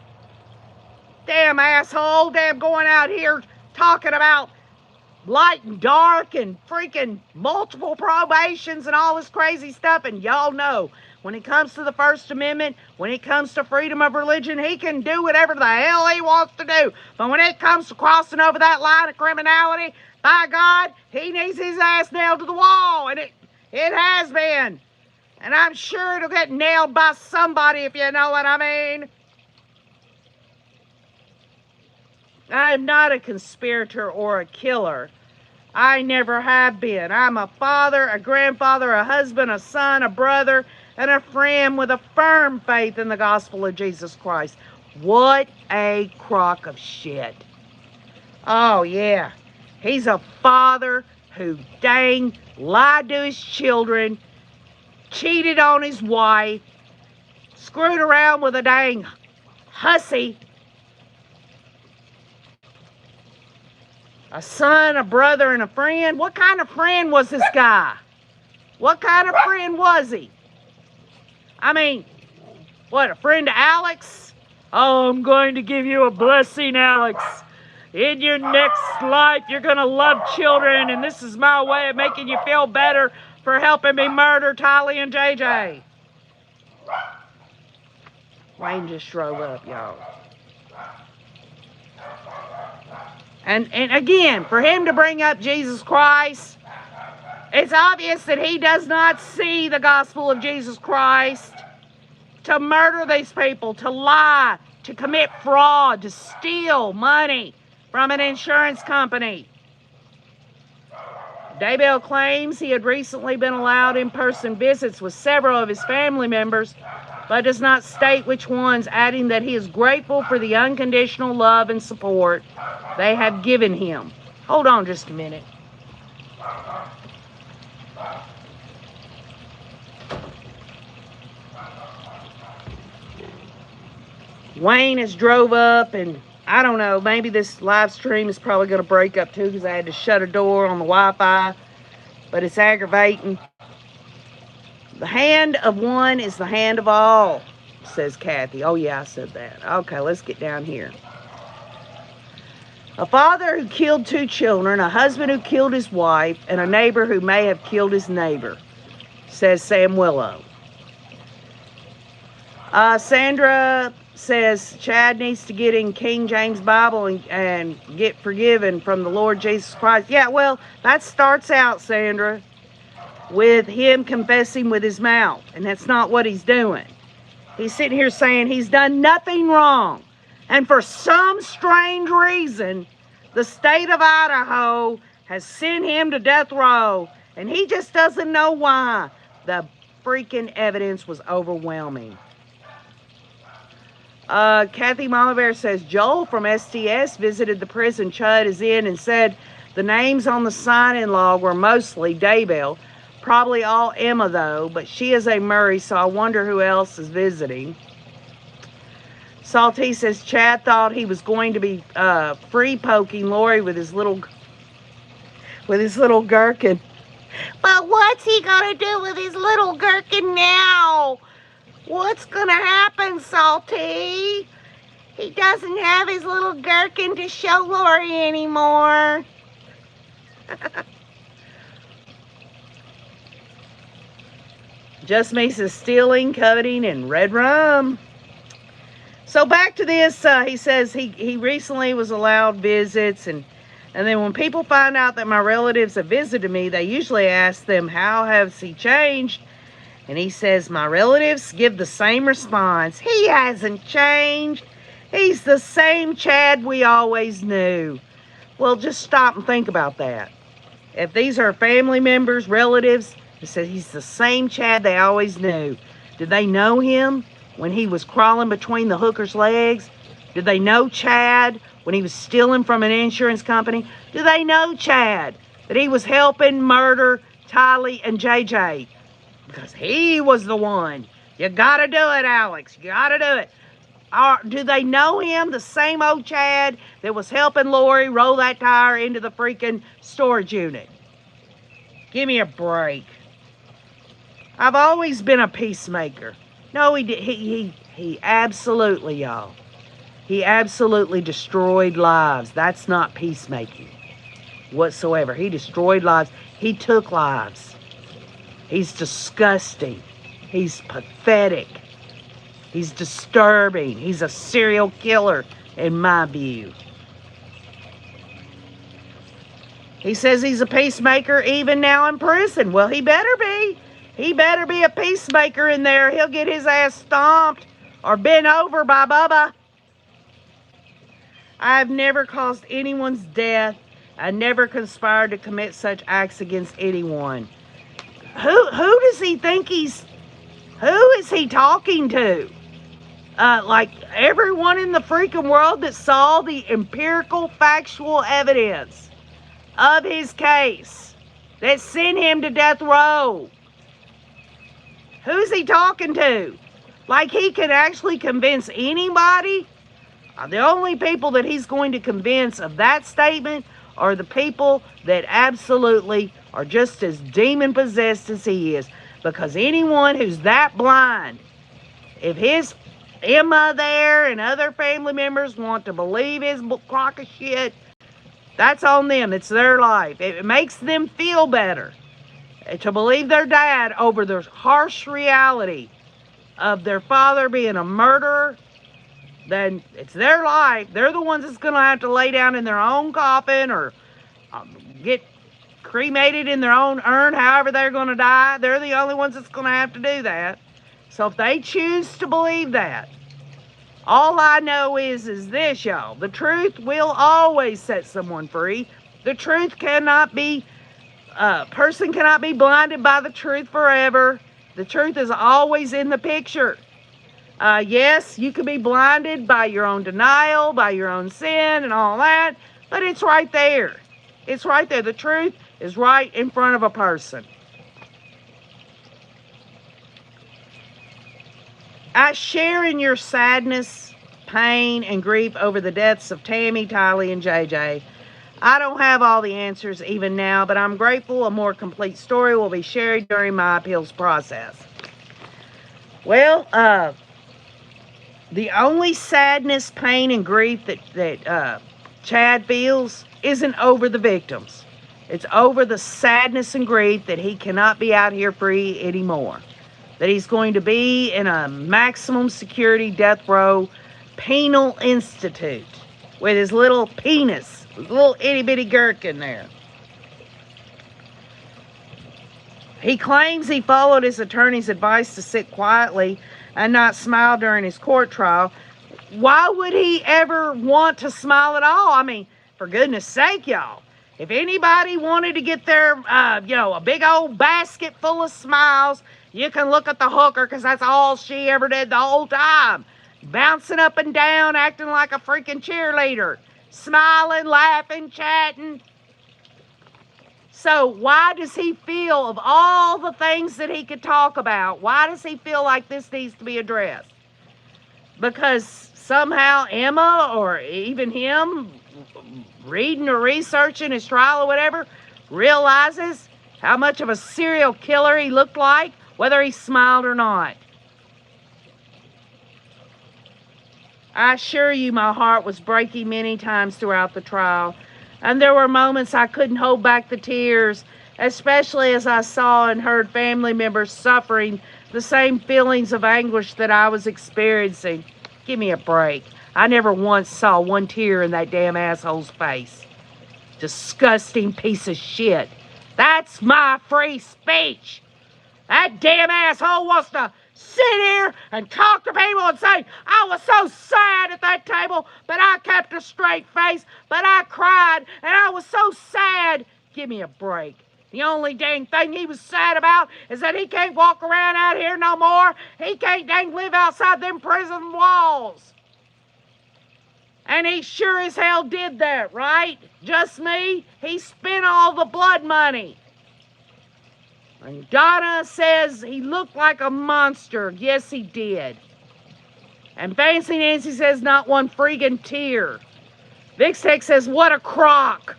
Damn asshole, damn going out here talking about light and dark and freaking multiple probations and all this crazy stuff. And y'all know, when it comes to the First Amendment, when it comes to freedom of religion, he can do whatever the hell he wants to do. But when it comes to crossing over that line of criminality, by God, he needs his ass nailed to the wall. And it has been. And I'm sure it'll get nailed by somebody, if you know what I mean. I am not a conspirator or a killer. I never have been. I'm a father, a grandfather, a husband, a son, a brother, and a friend with a firm faith in the gospel of Jesus Christ. What a crock of shit. Oh, yeah. He's a father who dang lied to his children, cheated on his wife, screwed around with a dang hussy, a son, a brother, and a friend. What kind of friend was this guy? What kind of friend was he? I mean, what, a friend to Alex? Oh, I'm going to give you a blessing, Alex. In your next life, you're going to love children, and this is my way of making you feel better for helping me murder Tylee and JJ. Wayne just drove up, y'all. And again, for him to bring up Jesus Christ, it's obvious that he does not see the gospel of Jesus Christ. To murder these people, to lie, to commit fraud, to steal money from an insurance company. Daybell claims he had recently been allowed in-person visits with several of his family members, but does not state which ones, adding that he is grateful for the unconditional love and support they have given him. Hold on just a minute. Wayne has drove up, and I don't know, maybe this live stream is probably going to break up too because I had to shut a door on the Wi-Fi, but it's aggravating. The hand of one is the hand of all, says Kathy. Oh, yeah, I said that. Okay, let's get down here. A father who killed 2 children, a husband who killed his wife, and a neighbor who may have killed his neighbor, says Sam Willow. Sandra says Chad needs to get in King James Bible and get forgiven from the Lord Jesus Christ. Yeah, well, that starts out, Sandra, with him confessing with his mouth, and that's not what he's doing. He's sitting here saying he's done nothing wrong, and for some strange reason, the state of Idaho has sent him to death row, and he just doesn't know why. The freaking evidence was overwhelming. Kathy Mama Bear says Joel from STS visited the prison Chud is in and said the names on the sign-in log were mostly Daybell. Probably all Emma, though, but she is a Murray, so I wonder who else is visiting. Salty says Chad thought he was going to be free poking Lori with his little gherkin. But what's he gonna do with his little gherkin now? What's gonna happen, Salty? He doesn't have his little gherkin to show Lori anymore. Just me says stealing, coveting, and red rum. So back to this, he says he recently was allowed visits, and then when people find out that my relatives have visited me, they usually ask them, how has he changed? And he says, my relatives give the same response. He hasn't changed. He's the same Chad we always knew. Well, just stop and think about that. If these are family members, relatives, it says he's the same Chad they always knew. Did they know him when he was crawling between the hooker's legs? Did they know Chad when he was stealing from an insurance company? Do they know Chad that he was helping murder Tylee and JJ? Because he was the one. You gotta do it, Alex. You gotta do it. Or do they know him, the same old Chad that was helping Lori roll that tire into the freaking storage unit? Give me a break. I've always been a peacemaker. No, he absolutely, y'all. He absolutely destroyed lives. That's not peacemaking whatsoever. He destroyed lives. He took lives. He's disgusting. He's pathetic. He's disturbing. He's a serial killer, in my view. He says he's a peacemaker even now in prison. Well, he better be. He better be a peacemaker in there. He'll get his ass stomped or bent over by Bubba. I have never caused anyone's death. I never conspired to commit such acts against anyone. Who does he think who is he talking to? Like everyone in the freaking world that saw the empirical, factual evidence of his case that sent him to death row. Who's he talking to? Like he can actually convince anybody? The only people that he's going to convince of that statement are the people that absolutely are just as demon-possessed as he is. Because anyone who's that blind, if his Emma there and other family members want to believe his crock of shit, that's on them. It's their life. It makes them feel better to believe their dad over the harsh reality of their father being a murderer. Then it's their life. They're the ones that's going to have to lay down in their own coffin or get cremated in their own urn, however they're going to die. They're the only ones that's going to have to do that. So if they choose to believe that, all I know is this, y'all. The truth will always set someone free. The truth cannot be, person cannot be blinded by the truth forever. The truth is always in the picture. Yes, you can be blinded by your own denial, by your own sin and all that, but it's right there. It's right there. The truth is right in front of a person. I share in your sadness, pain, and grief over the deaths of Tammy, Tylee, and JJ. I don't have all the answers even now, but I'm grateful a more complete story will be shared during my appeals process. Well, the only sadness, pain, and grief that Chad feels isn't over the victims. It's over the sadness and grief that he cannot be out here free anymore. That he's going to be in a maximum security death row penal institute with his little penis, his little itty bitty gherkin there. He claims he followed his attorney's advice to sit quietly and not smile during his court trial. Why would he ever want to smile at all? I mean, for goodness sake, y'all. If anybody wanted to get their, a big old basket full of smiles, you can look at the hooker, because that's all she ever did the whole time. Bouncing up and down, acting like a freaking cheerleader. Smiling, laughing, chatting. So why does he feel, of all the things that he could talk about, why does he feel like this needs to be addressed? Because somehow Emma, or even him, reading or researching his trial or whatever, realizes how much of a serial killer he looked like, whether he smiled or not. I assure you my heart was breaking many times throughout the trial, and there were moments I couldn't hold back the tears, especially as I saw and heard family members suffering the same feelings of anguish that I was experiencing. Give me a break. I never once saw one tear in that damn asshole's face. Disgusting piece of shit. That's my free speech. That damn asshole wants to sit here and talk to people and say, I was so sad at that table, but I kept a straight face, but I cried, and I was so sad. Give me a break. The only dang thing he was sad about is that he can't walk around out here no more. He can't dang live outside them prison walls. And he sure as hell did that, right? Just me? He spent all the blood money. And Donna says he looked like a monster. Yes, he did. And Fancy Nancy says not one friggin' tear. Vixtech says, what a crock.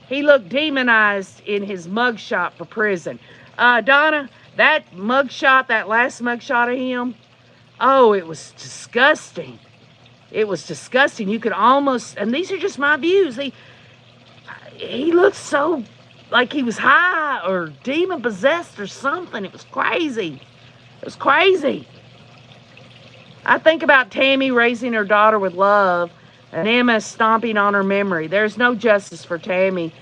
He looked demonized in his mugshot for prison. Donna, that mugshot, that last mugshot of him, Oh, it was disgusting. It was disgusting. You could almost, and these are just my views. He looked so like he was high or demon possessed or something. It was crazy. It was crazy. I think about Tammy raising her daughter with love and Emma stomping on her memory. There's no justice for Tammy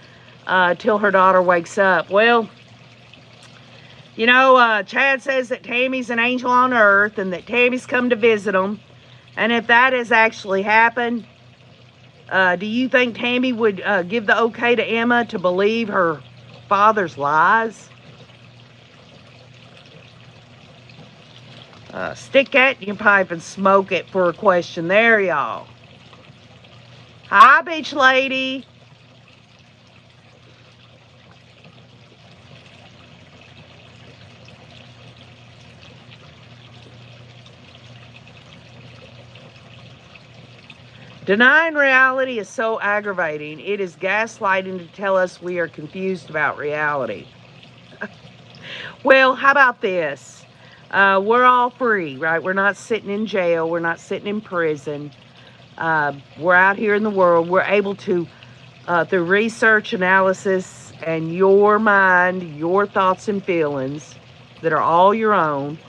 till her daughter wakes up. Well, you know, Chad says that Tammy's an angel on earth and that Tammy's come to visit them. And if that has actually happened, do you think Tammy would give the okay to Emma to believe her father's lies? Stick that in your pipe and smoke it for a question there, y'all. Hi, beach lady. Denying reality is so aggravating. It is gaslighting to tell us we are confused about reality. Well, how about this? We're all free, right? We're not sitting in jail. We're not sitting in prison. We're out here in the world. We're able to, through research, analysis, and your mind, your thoughts and feelings that are all your own,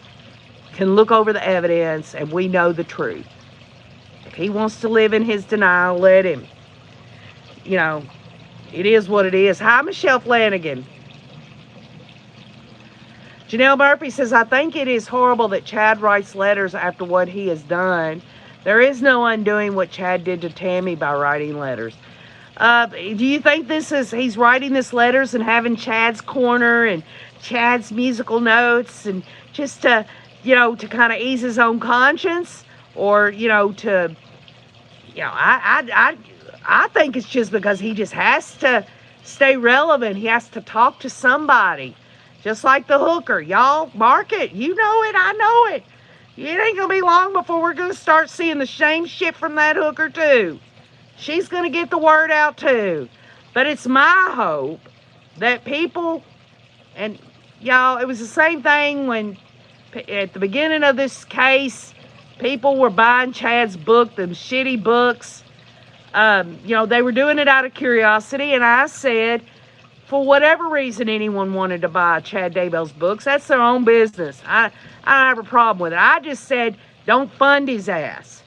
can look over the evidence and we know the truth. If he wants to live in his denial, let him. You know, it is what it is. Hi, Michelle Flanagan. Janelle Murphy says, I think it is horrible that Chad writes letters after what he has done. There is no undoing what Chad did to Tammy by writing letters. Do you think he's writing this letters and having Chad's corner and Chad's musical notes and just to, to kind of ease his own conscience? Or, I think it's just because he just has to stay relevant. He has to talk to somebody. Just like the hooker. Y'all, mark it. You know it. I know it. It ain't going to be long before we're going to start seeing the same shit from that hooker, too. She's going to get the word out, too. But it's my hope that people, and y'all, it was the same thing when, at the beginning of this case, people were buying Chad's book, them shitty books. They were doing it out of curiosity, and I said, for whatever reason anyone wanted to buy Chad Daybell's books, that's their own business. I don't have a problem with it. I just said, don't fund his ass.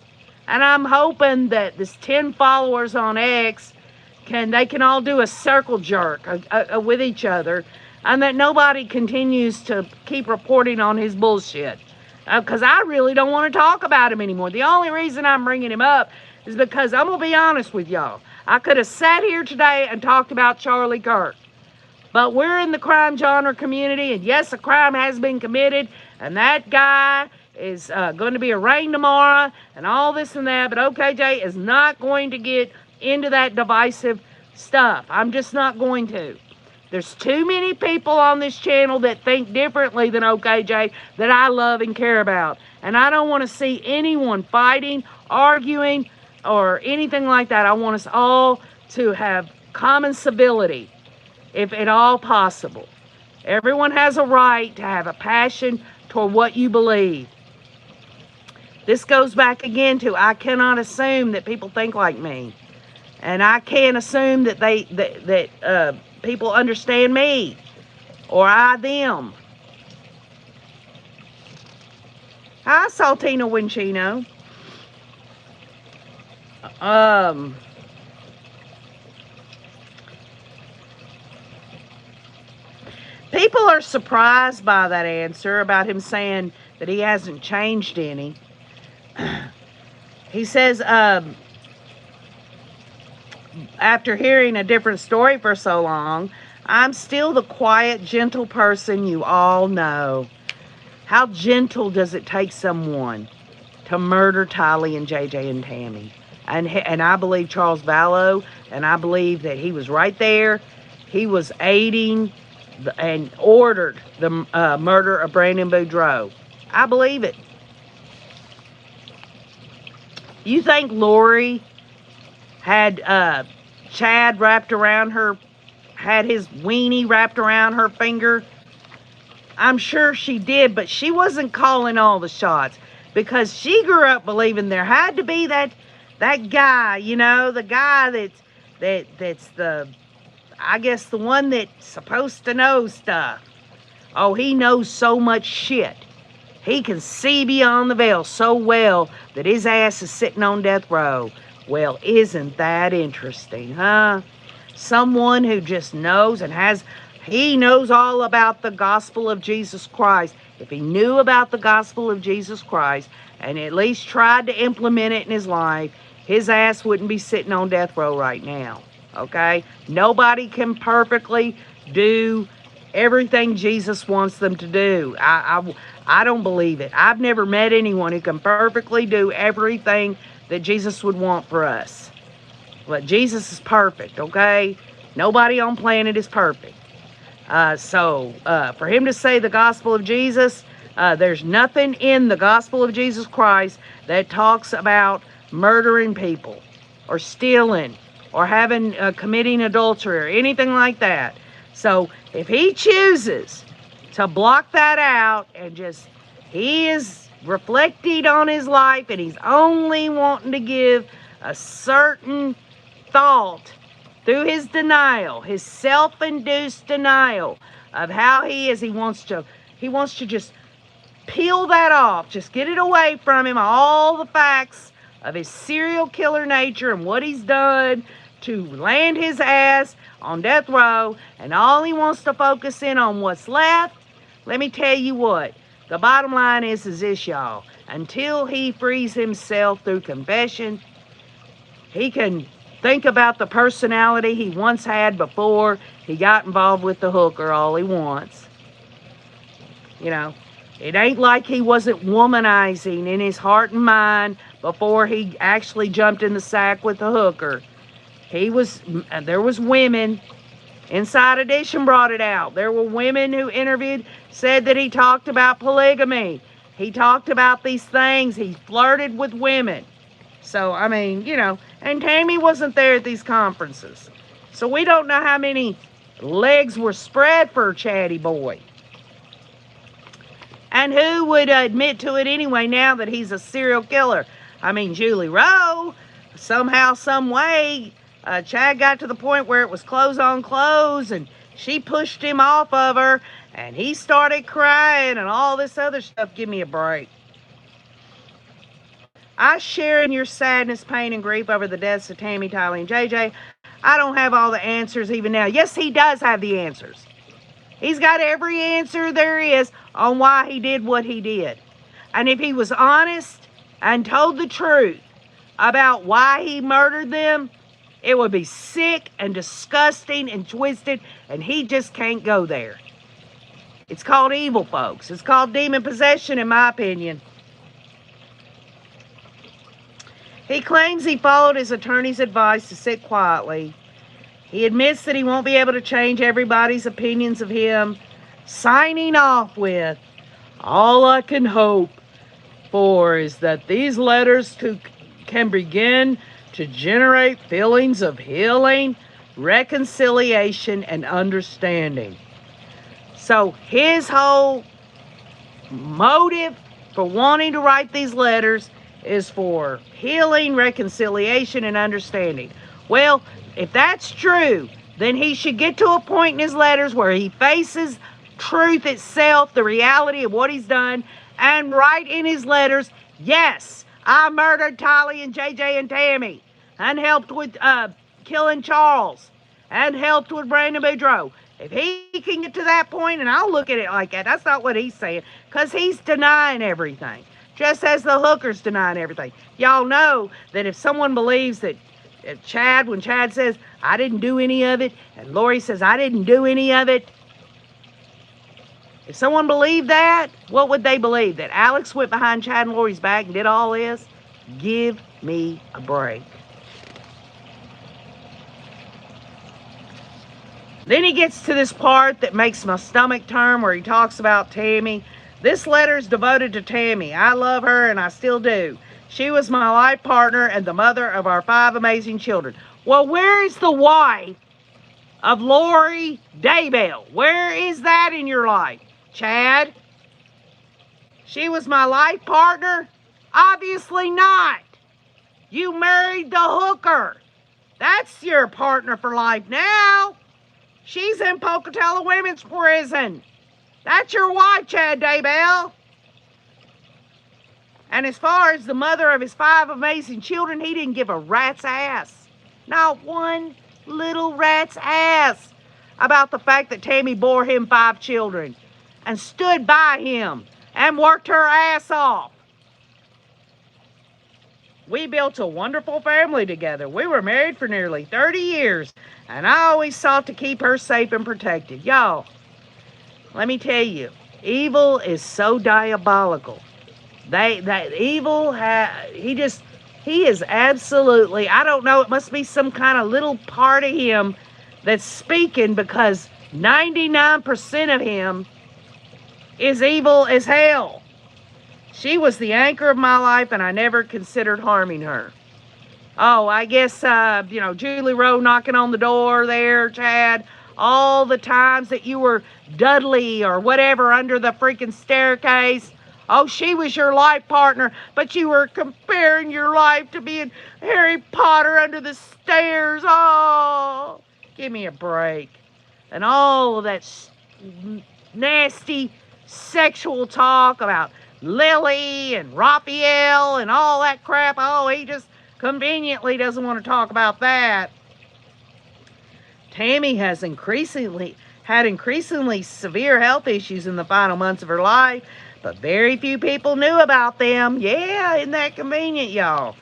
And I'm hoping that this 10 followers on X, they can all do a circle jerk with each other, and that nobody continues to keep reporting on his bullshit. Because I really don't want to talk about him anymore. The only reason I'm bringing him up is because I'm going to be honest with y'all. I could have sat here today and talked about Charlie Kirk. But we're in the crime genre community, and yes, a crime has been committed, and that guy is going to be arraigned tomorrow, and all this and that, but OKJ is not going to get into that divisive stuff. I'm just not going to. There's too many people on this channel that think differently than OKJ that I love and care about, and I don't want to see anyone fighting, arguing, or anything like that. I want us all to have common civility, if at all possible. Everyone has a right to have a passion toward what you believe. This goes back again to I cannot assume that people think like me. And I can't assume that people understand me or I them. Hi, Saltino Wincino. People are surprised by that answer about him saying that he hasn't changed any. He says, after hearing a different story for so long, I'm still the quiet, gentle person you all know. How gentle does it take someone to murder Tylee and JJ and Tammy? And I believe Charles Vallow, and I believe that he was right there. He was aiding and ordered the murder of Brandon Boudreaux. I believe it. You think Lori had Chad wrapped around her, had his weenie wrapped around her finger? I'm sure she did, but she wasn't calling all the shots. because she grew up believing there had to be that guy, you know, the guy that's the, I guess, the one that's supposed to know stuff. Oh, he knows so much shit. He can see beyond the veil so well that his ass is sitting on death row. Well, isn't that interesting, huh? Someone who just knows and he knows all about the gospel of Jesus Christ. If he knew about the gospel of Jesus Christ and at least tried to implement it in his life, his ass wouldn't be sitting on death row right now, okay? Nobody can perfectly do everything Jesus wants them to do. I don't believe it. I've never met anyone who can perfectly do everything that Jesus would want for us. But Jesus is perfect, okay? Nobody on planet is perfect. So for him to say the gospel of Jesus, there's nothing in the gospel of Jesus Christ that talks about murdering people or stealing or committing adultery or anything like that. So if he chooses to block that out and he is reflecting on his life and he's only wanting to give a certain thought through his denial, his self-induced denial of how he is, he wants to just peel that off, just get it away from him, all the facts of his serial killer nature and what he's done to land his ass on death row, and all he wants to focus in on what's left. Let me tell you what, the bottom line is this, y'all. Until he frees himself through confession, he can think about the personality he once had before he got involved with the hooker all he wants. You know, it ain't like he wasn't womanizing in his heart and mind before he actually jumped in the sack with the hooker. There was women, Inside Edition brought it out. There were women who interviewed, said that he talked about polygamy. He talked about these things. He flirted with women. So, I mean, you know, and Tammy wasn't there at these conferences. So we don't know how many legs were spread for Chatty Boy. And who would admit to it anyway now that he's a serial killer? I mean, Julie Rowe, somehow, some way, Chad got to the point where it was clothes on clothes, and she pushed him off of her, and he started crying and all this other stuff. Give me a break. I share in your sadness, pain, and grief over the deaths of Tammy, Tylee, and JJ. I don't have all the answers even now. Yes, he does have the answers. He's got every answer there is on why he did what he did. And if he was honest and told the truth about why he murdered them, it would be sick and disgusting and twisted, and he just can't go there. It's called evil, folks. It's called demon possession, in my opinion. He claims he followed his attorney's advice to sit quietly. He admits that he won't be able to change everybody's opinions of him, signing off with, "All I can hope for is that these letters can begin to generate feelings of healing, reconciliation, and understanding." So his whole motive for wanting to write these letters is for healing, reconciliation, and understanding. Well, if that's true, then he should get to a point in his letters where he faces truth itself, the reality of what he's done, and write in his letters, "Yes, I murdered Tylee and JJ and Tammy, and helped with killing Charles, and helped with Brandon Boudreaux." If he can get to that point, and I'll look at it like that, that's not what he's saying, because he's denying everything, just as the hooker's denying everything. Y'all know that if someone believes that when Chad says, "I didn't do any of it," and Lori says, "I didn't do any of it," if someone believed that, what would they believe? That Alex went behind Chad and Lori's back and did all this? Give me a break. Then he gets to this part that makes my stomach turn, where he talks about Tammy. "This letter is devoted to Tammy. I love her, and I still do. She was my life partner and the mother of our 5 amazing children." Well, where is the wife of Lori Daybell? Where is that in your life, Chad? She was my life partner Obviously not. You married the hooker. That's your partner for life now. She's in Pocatello Women's Prison. That's your wife, Chad Daybell. And as far as the mother of his 5 amazing children, he didn't give a rat's ass. Not one little rat's ass about the fact that Tammy bore him 5 children and stood by him and worked her ass off. We built a wonderful family together. We were married for nearly 30 years, and I always sought to keep her safe and protected. Y'all, let me tell you, evil is so diabolical. He is absolutely, I don't know, it must be some kind of little part of him that's speaking, because 99% of him is evil as hell. She was the anchor of my life, and I never considered harming her. Oh, I guess, Julie Rowe knocking on the door there, Chad. All the times that you were Dudley or whatever under the freaking staircase. Oh, she was your life partner, but you were comparing your life to being Harry Potter under the stairs. Oh, give me a break. And all of that nasty sexual talk about Lily and Raphael and all that crap. Oh, he just conveniently doesn't want to talk about that. Tammy has increasingly severe health issues in the final months of her life, but very few people knew about them. Yeah, isn't that convenient, y'all?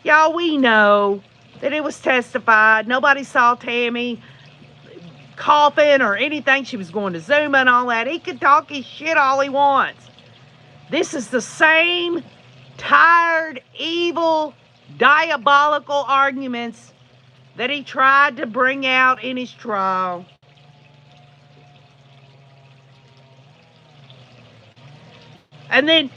Y'all, we know that it was testified. Nobody saw Tammy coughing or anything. She was going to Zuma and all that. He could talk his shit all he wants. This is the same tired, evil, diabolical arguments that he tried to bring out in his trial. And then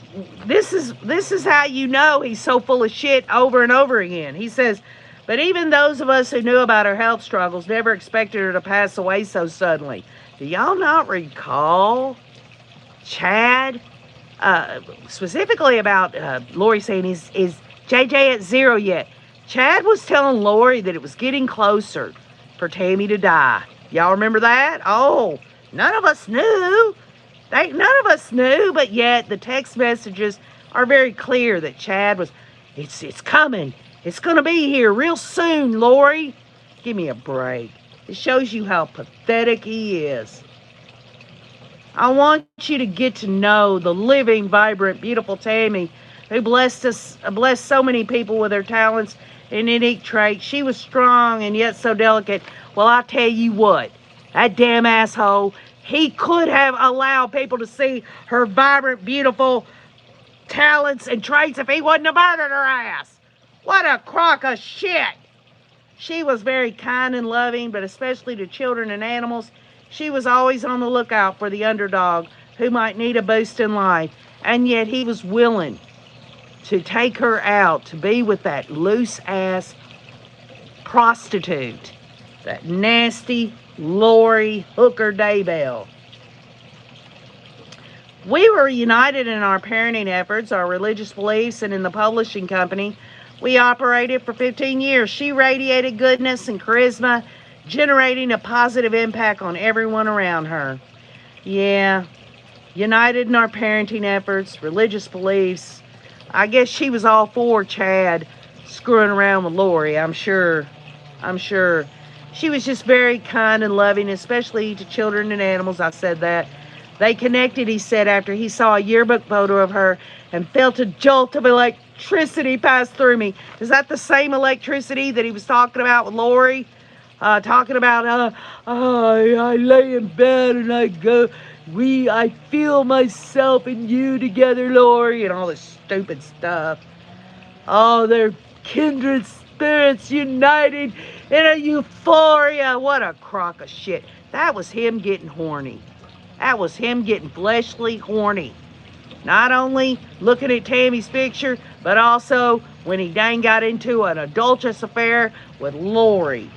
this is how you know he's so full of shit over and over again. He says, but even those of us who knew about her health struggles never expected her to pass away so suddenly. Do y'all not recall Chad, specifically about Lori saying, is JJ at 0 yet? Chad was telling Lori that it was getting closer for Tammy to die. Y'all remember that? Oh, none of us knew. None of us knew, but yet the text messages are very clear that Chad was, it's coming. It's going to be here real soon, Lori. Give me a break. It shows you how pathetic he is. I want you to get to know the living, vibrant, beautiful Tammy who blessed so many people with her talents and unique traits. She was strong and yet so delicate. Well, I tell you what, that damn asshole, he could have allowed people to see her vibrant, beautiful talents and traits if he wouldn't have murdered her ass. What a crock of shit. She was very kind and loving, but especially to children and animals. She was always on the lookout for the underdog who might need a boost in life. And yet he was willing to take her out to be with that loose-ass prostitute, that nasty Lori Hooker Daybell. We were united in our parenting efforts, our religious beliefs, and in the publishing company. We operated for 15 years. She radiated goodness and charisma, generating a positive impact on everyone around her. Yeah, united in our parenting efforts, religious beliefs. I guess she was all for Chad screwing around with Lori, I'm sure. She was just very kind and loving, especially to children and animals. I said that. They connected, he said, after he saw a yearbook photo of her and felt a jolt of electricity pass through me. Is that the same electricity that he was talking about with Lori? Talking about, I lay in bed and I feel myself and you together, Lori, and all this stupid stuff. Oh, they're kindred spirits united in a euphoria. What a crock of shit. That was him getting horny. That was him getting fleshly horny. Not only looking at Tammy's picture, but also when he dang got into an adulterous affair with Lori.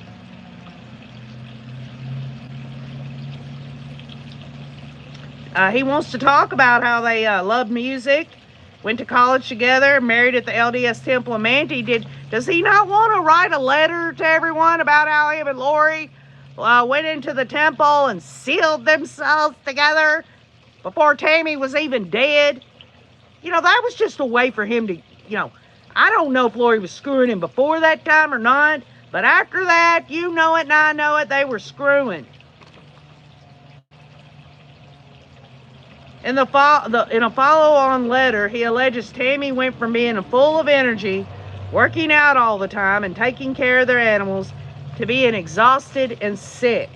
He wants to talk about how they love music. went to college together, married at the LDS Temple of Manti. Does he not want to write a letter to everyone about how him and Lori went into the temple and sealed themselves together before Tammy was even dead? That was just a way for him to, I don't know if Lori was screwing him before that time or not, but after that, you know it and I know it, they were screwing. In a follow-on letter, he alleges Tammy went from being full of energy, working out all the time and taking care of their animals, to being exhausted and sick.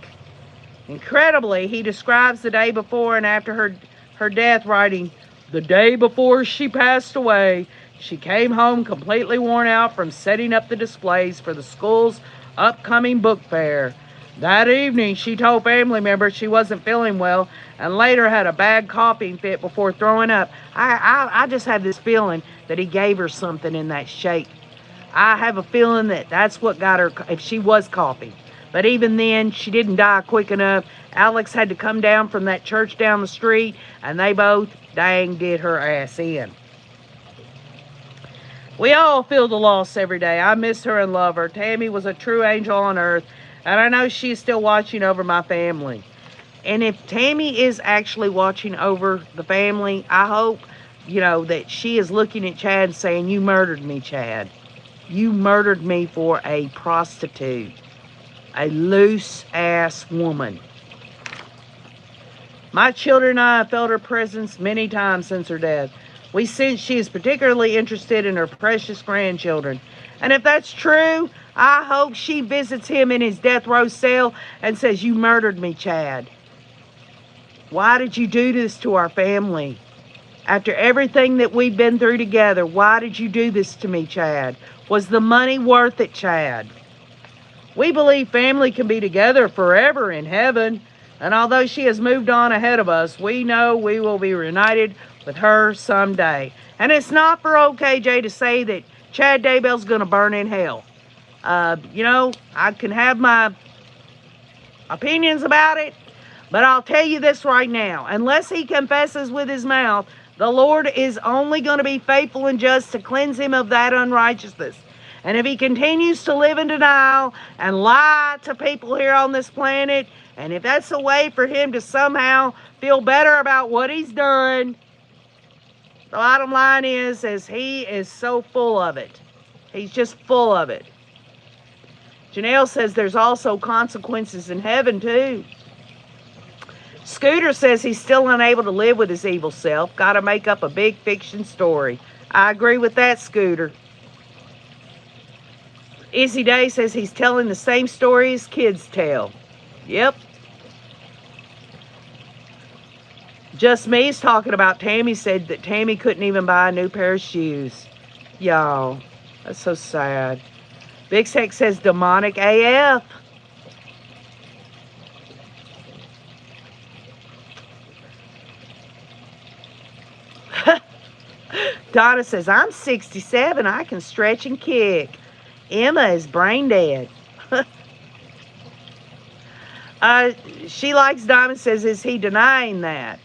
Incredibly, he describes the day before and after her death, writing, "The day before she passed away, she came home completely worn out from setting up the displays for the school's upcoming book fair. That evening, she told family members she wasn't feeling well and later had a bad coughing fit before throwing up." I just have this feeling that he gave her something in that shake. I have a feeling that that's what got her, if she was coughing. But even then, she didn't die quick enough. Alex had to come down from that church down the street, and they both dang did her ass in. We all feel the loss every day. I miss her and love her. Tammy was a true angel on earth, and I know she's still watching over my family. And if Tammy is actually watching over the family, I hope, that she is looking at Chad and saying, "You murdered me, Chad. You murdered me for a prostitute, a loose-ass woman." My children and I have felt her presence many times since her death. We sense she is particularly interested in her precious grandchildren. And if that's true, I hope she visits him in his death row cell and says, "You murdered me, Chad. Why did you do this to our family? After everything that we've been through together, why did you do this to me, Chad? Was the money worth it, Chad?" We believe family can be together forever in heaven. And although she has moved on ahead of us, we know we will be reunited with her someday. And it's not for OKJ to say that Chad Daybell's going to burn in hell. I can have my opinions about it, but I'll tell you this right now. Unless he confesses with his mouth, the Lord is only going to be faithful and just to cleanse him of that unrighteousness. And if he continues to live in denial and lie to people here on this planet, and if that's a way for him to somehow feel better about what he's done, the bottom line is he is so full of it. He's just full of it. Janelle says there's also consequences in heaven too. Scooter says he's still unable to live with his evil self. Got to make up a big fiction story. I agree with that, Scooter. Izzy Day says he's telling the same story his kids tell. Yep. Just Me's talking about Tammy said that Tammy couldn't even buy a new pair of shoes. Y'all, that's so sad. Big Sex says demonic AF. Donna says, I'm 67. I can stretch and kick. Emma is brain dead. She likes Diamond says, is he denying that?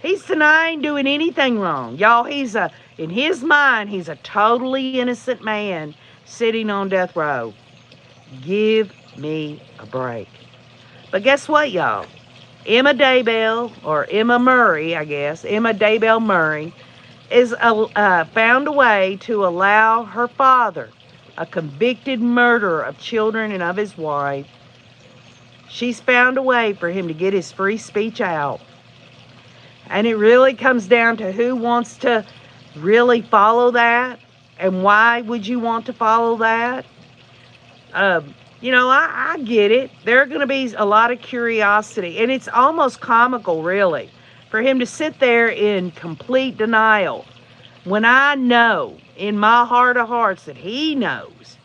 He's denying doing anything wrong. Y'all, in his mind, he's a totally innocent man sitting on death row. Give me a break. But guess what, y'all? Emma Daybell, or Emma Murray, I guess, Emma Daybell Murray, is found a way to allow her father, a convicted murderer of children and of his wife, she's found a way for him to get his free speech out. And it really comes down to who wants to really follow that, and why would you want to follow that? I get it. There are going to be a lot of curiosity, and it's almost comical, really, for him to sit there in complete denial when I know in my heart of hearts that he knows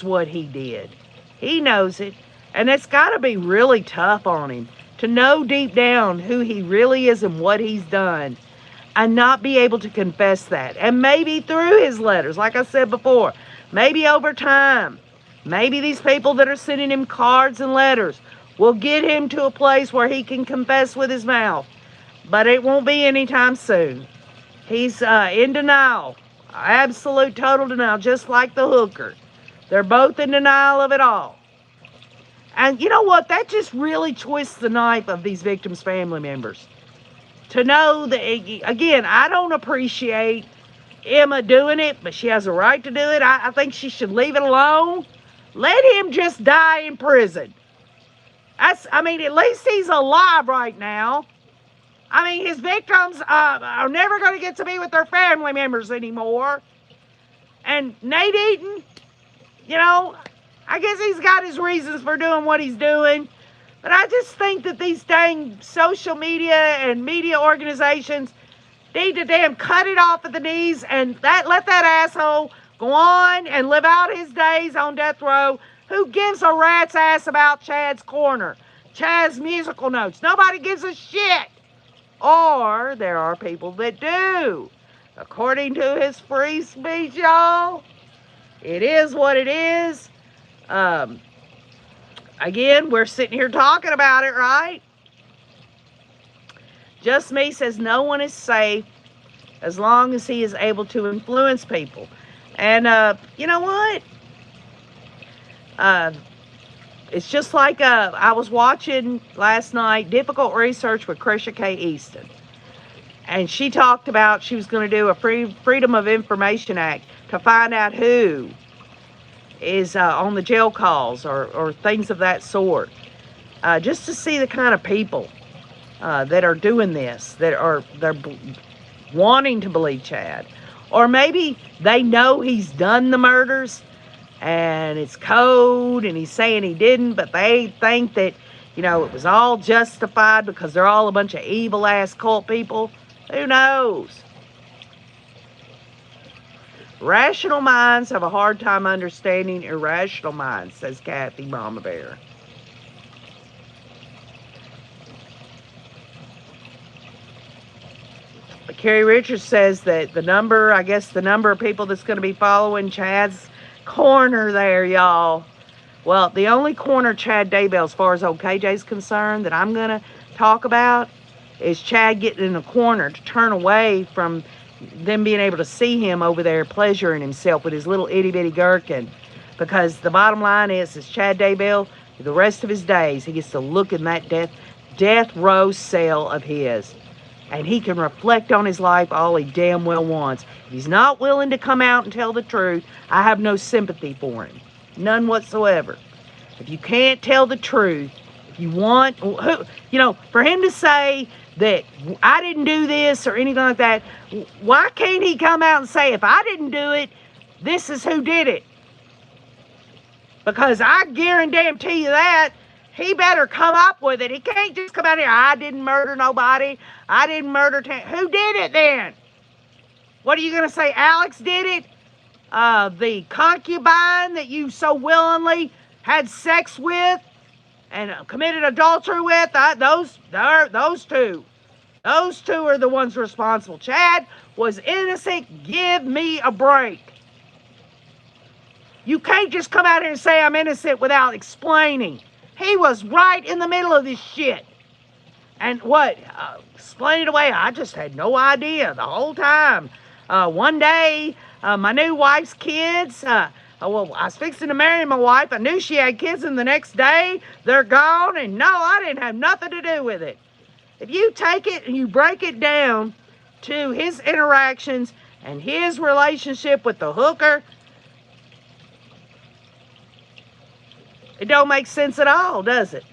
what he did. He knows it, and it's got to be really tough on him to know deep down who he really is and what he's done, and not be able to confess that. And maybe through his letters, like I said before, maybe over time, maybe these people that are sending him cards and letters will get him to a place where he can confess with his mouth. But it won't be anytime soon. He's in denial. Absolute total denial, just like the hooker. They're both in denial of it all. And you know what? That just really twists the knife of these victims' family members. To know that, again, I don't appreciate Emma doing it, but she has a right to do it. I think she should leave it alone. Let him just die in prison. At least he's alive right now. I mean, his victims are never going to get to be with their family members anymore. And Nate Eaton, I guess he's got his reasons for doing what he's doing. But I just think that these dang social media and media organizations need to damn cut it off at the knees and let that asshole go on and live out his days on death row. Who gives a rat's ass about Chad's corner? Chad's musical notes? Nobody gives a shit. Or there are people that do. According to his free speech, y'all, it is what it is. Again, we're sitting here talking about it, right? Just Me says no one is safe as long as he is able to influence people. And you know what? It's just like I was watching last night, Difficult Research with Krisha K. Easton. And she talked about she was going to do a Freedom of Information Act to find out who is on the jail calls or things of that sort. Just to see the kind of people that are doing this, they're wanting to believe Chad. Or maybe they know he's done the murders and it's code and he's saying he didn't, but they think that, it was all justified because they're all a bunch of evil-ass cult people. Who knows? Rational minds have a hard time understanding irrational minds, says Kathy Mama Bear. But Carrie Richards says that the number of people that's going to be following Chad's corner there, y'all. Well, the only corner Chad Daybell, as far as OKJ's concerned, that I'm going to talk about is Chad getting in a corner to turn away from them being able to see him over there pleasuring himself with his little itty-bitty gherkin. Because the bottom line is Chad Daybell, the rest of his days, he gets to look in that death row cell of his. And he can reflect on his life all he damn well wants. If he's not willing to come out and tell the truth, I have no sympathy for him. None whatsoever. If you can't tell the truth, if you want, for him to say that I didn't do this or anything like that, why can't he come out and say, if I didn't do it, this is who did it? Because I guarantee you that he better come up with it. He can't just come out here, I didn't murder nobody. I didn't murder. Who did it then? What are you going to say? Alex did it? The concubine that you so willingly had sex with and committed adultery with? Those two. Those two are the ones responsible. Chad was innocent. Give me a break. You can't just come out here and say I'm innocent without explaining. He was right in the middle of this shit. And what? Explain it away. I just had no idea the whole time. One day, my new wife's kids, I was fixing to marry my wife. I knew she had kids, and the next day, they're gone. And no, I didn't have nothing to do with it. If you take it and you break it down to his interactions and his relationship with the hooker, it don't make sense at all, does it?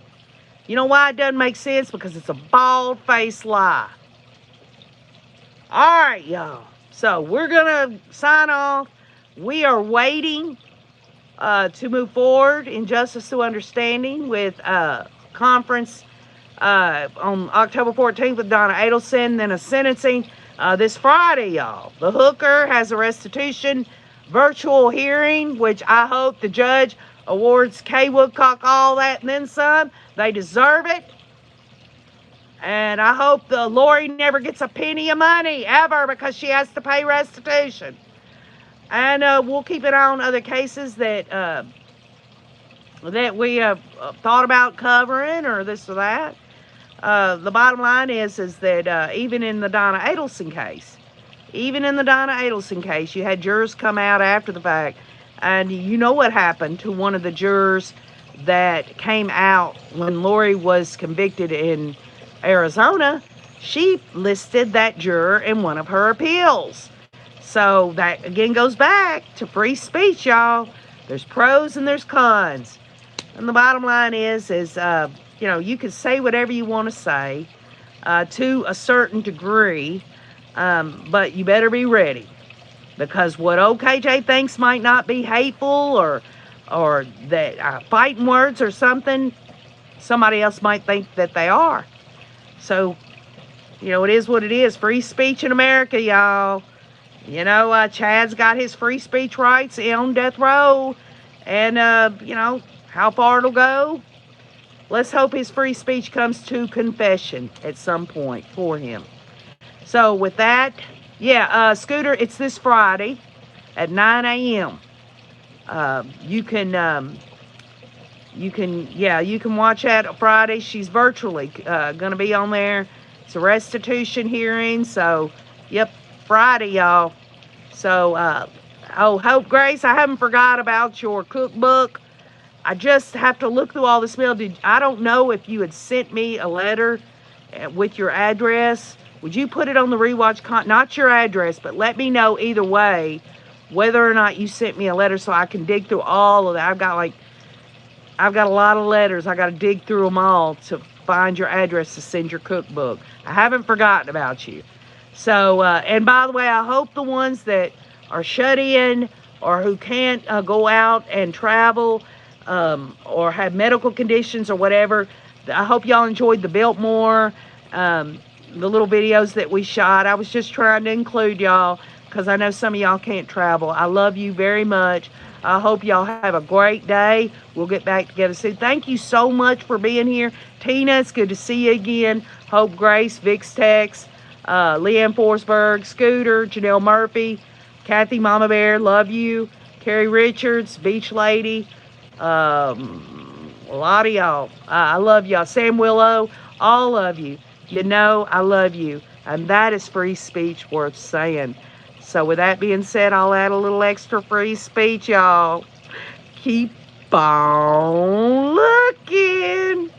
You know why it doesn't make sense? Because it's a bald-faced lie. All right, y'all. So we're going to sign off. We are waiting to move forward in Justice Through Understanding with a conference on October 14th with Donna Adelson, then a sentencing this Friday, y'all. The hooker has a restitution virtual hearing, which I hope the judge awards Kay Woodcock all that and then some. They deserve it. And I hope the Lori never gets a penny of money, ever, because she has to pay restitution. And we'll keep an eye on other cases that we have thought about covering or this or that. The bottom line is that even in the Donna Adelson case, Even in the Donna Adelson case, you had jurors come out after the fact. And you know what happened to one of the jurors that came out when Lori was convicted in Arizona? She listed that juror in one of her appeals. So that again goes back to free speech, y'all. There's pros and there's cons. And the bottom line is you can say whatever you want to say to a certain degree, but you better be ready. Because what OKJ thinks might not be hateful or that fighting words or something, somebody else might think that they are. So, it is what it is. Free speech in America, y'all. Chad's got his free speech rights on death row. And, how far it'll go, let's hope his free speech comes to confession at some point for him. So with that, Scooter, it's this Friday at 9 a.m. You can watch that Friday. She's virtually going to be on there. It's a restitution hearing. So, yep, Friday, y'all. So, Hope Grace, I haven't forgot about your cookbook. I just have to look through all this mail. I don't know if you had sent me a letter with your address. Would you put it on the rewatch? Not your address, but let me know either way whether or not you sent me a letter so I can dig through all of that. I've got a lot of letters. I got to dig through them all to find your address to send your cookbook. I haven't forgotten about you. So, and by the way, I hope the ones that are shut in or who can't go out and travel or have medical conditions or whatever, I hope y'all enjoyed the Biltmore, the little videos that we shot. I was just trying to include y'all because I know some of y'all can't travel. I love you very much. I hope y'all have a great day. We'll get back together soon. Thank you so much for being here. Tina, it's good to see you again. Hope Grace, Vix Tex, Leanne Forsberg, Scooter, Janelle Murphy, Kathy Mama Bear, love you. Carrie Richards, Beach Lady, a lot of y'all. I love y'all. Sam Willow, all of you. I love you. And that is free speech worth saying. So with that being said, I'll add a little extra free speech, y'all. Keep on looking.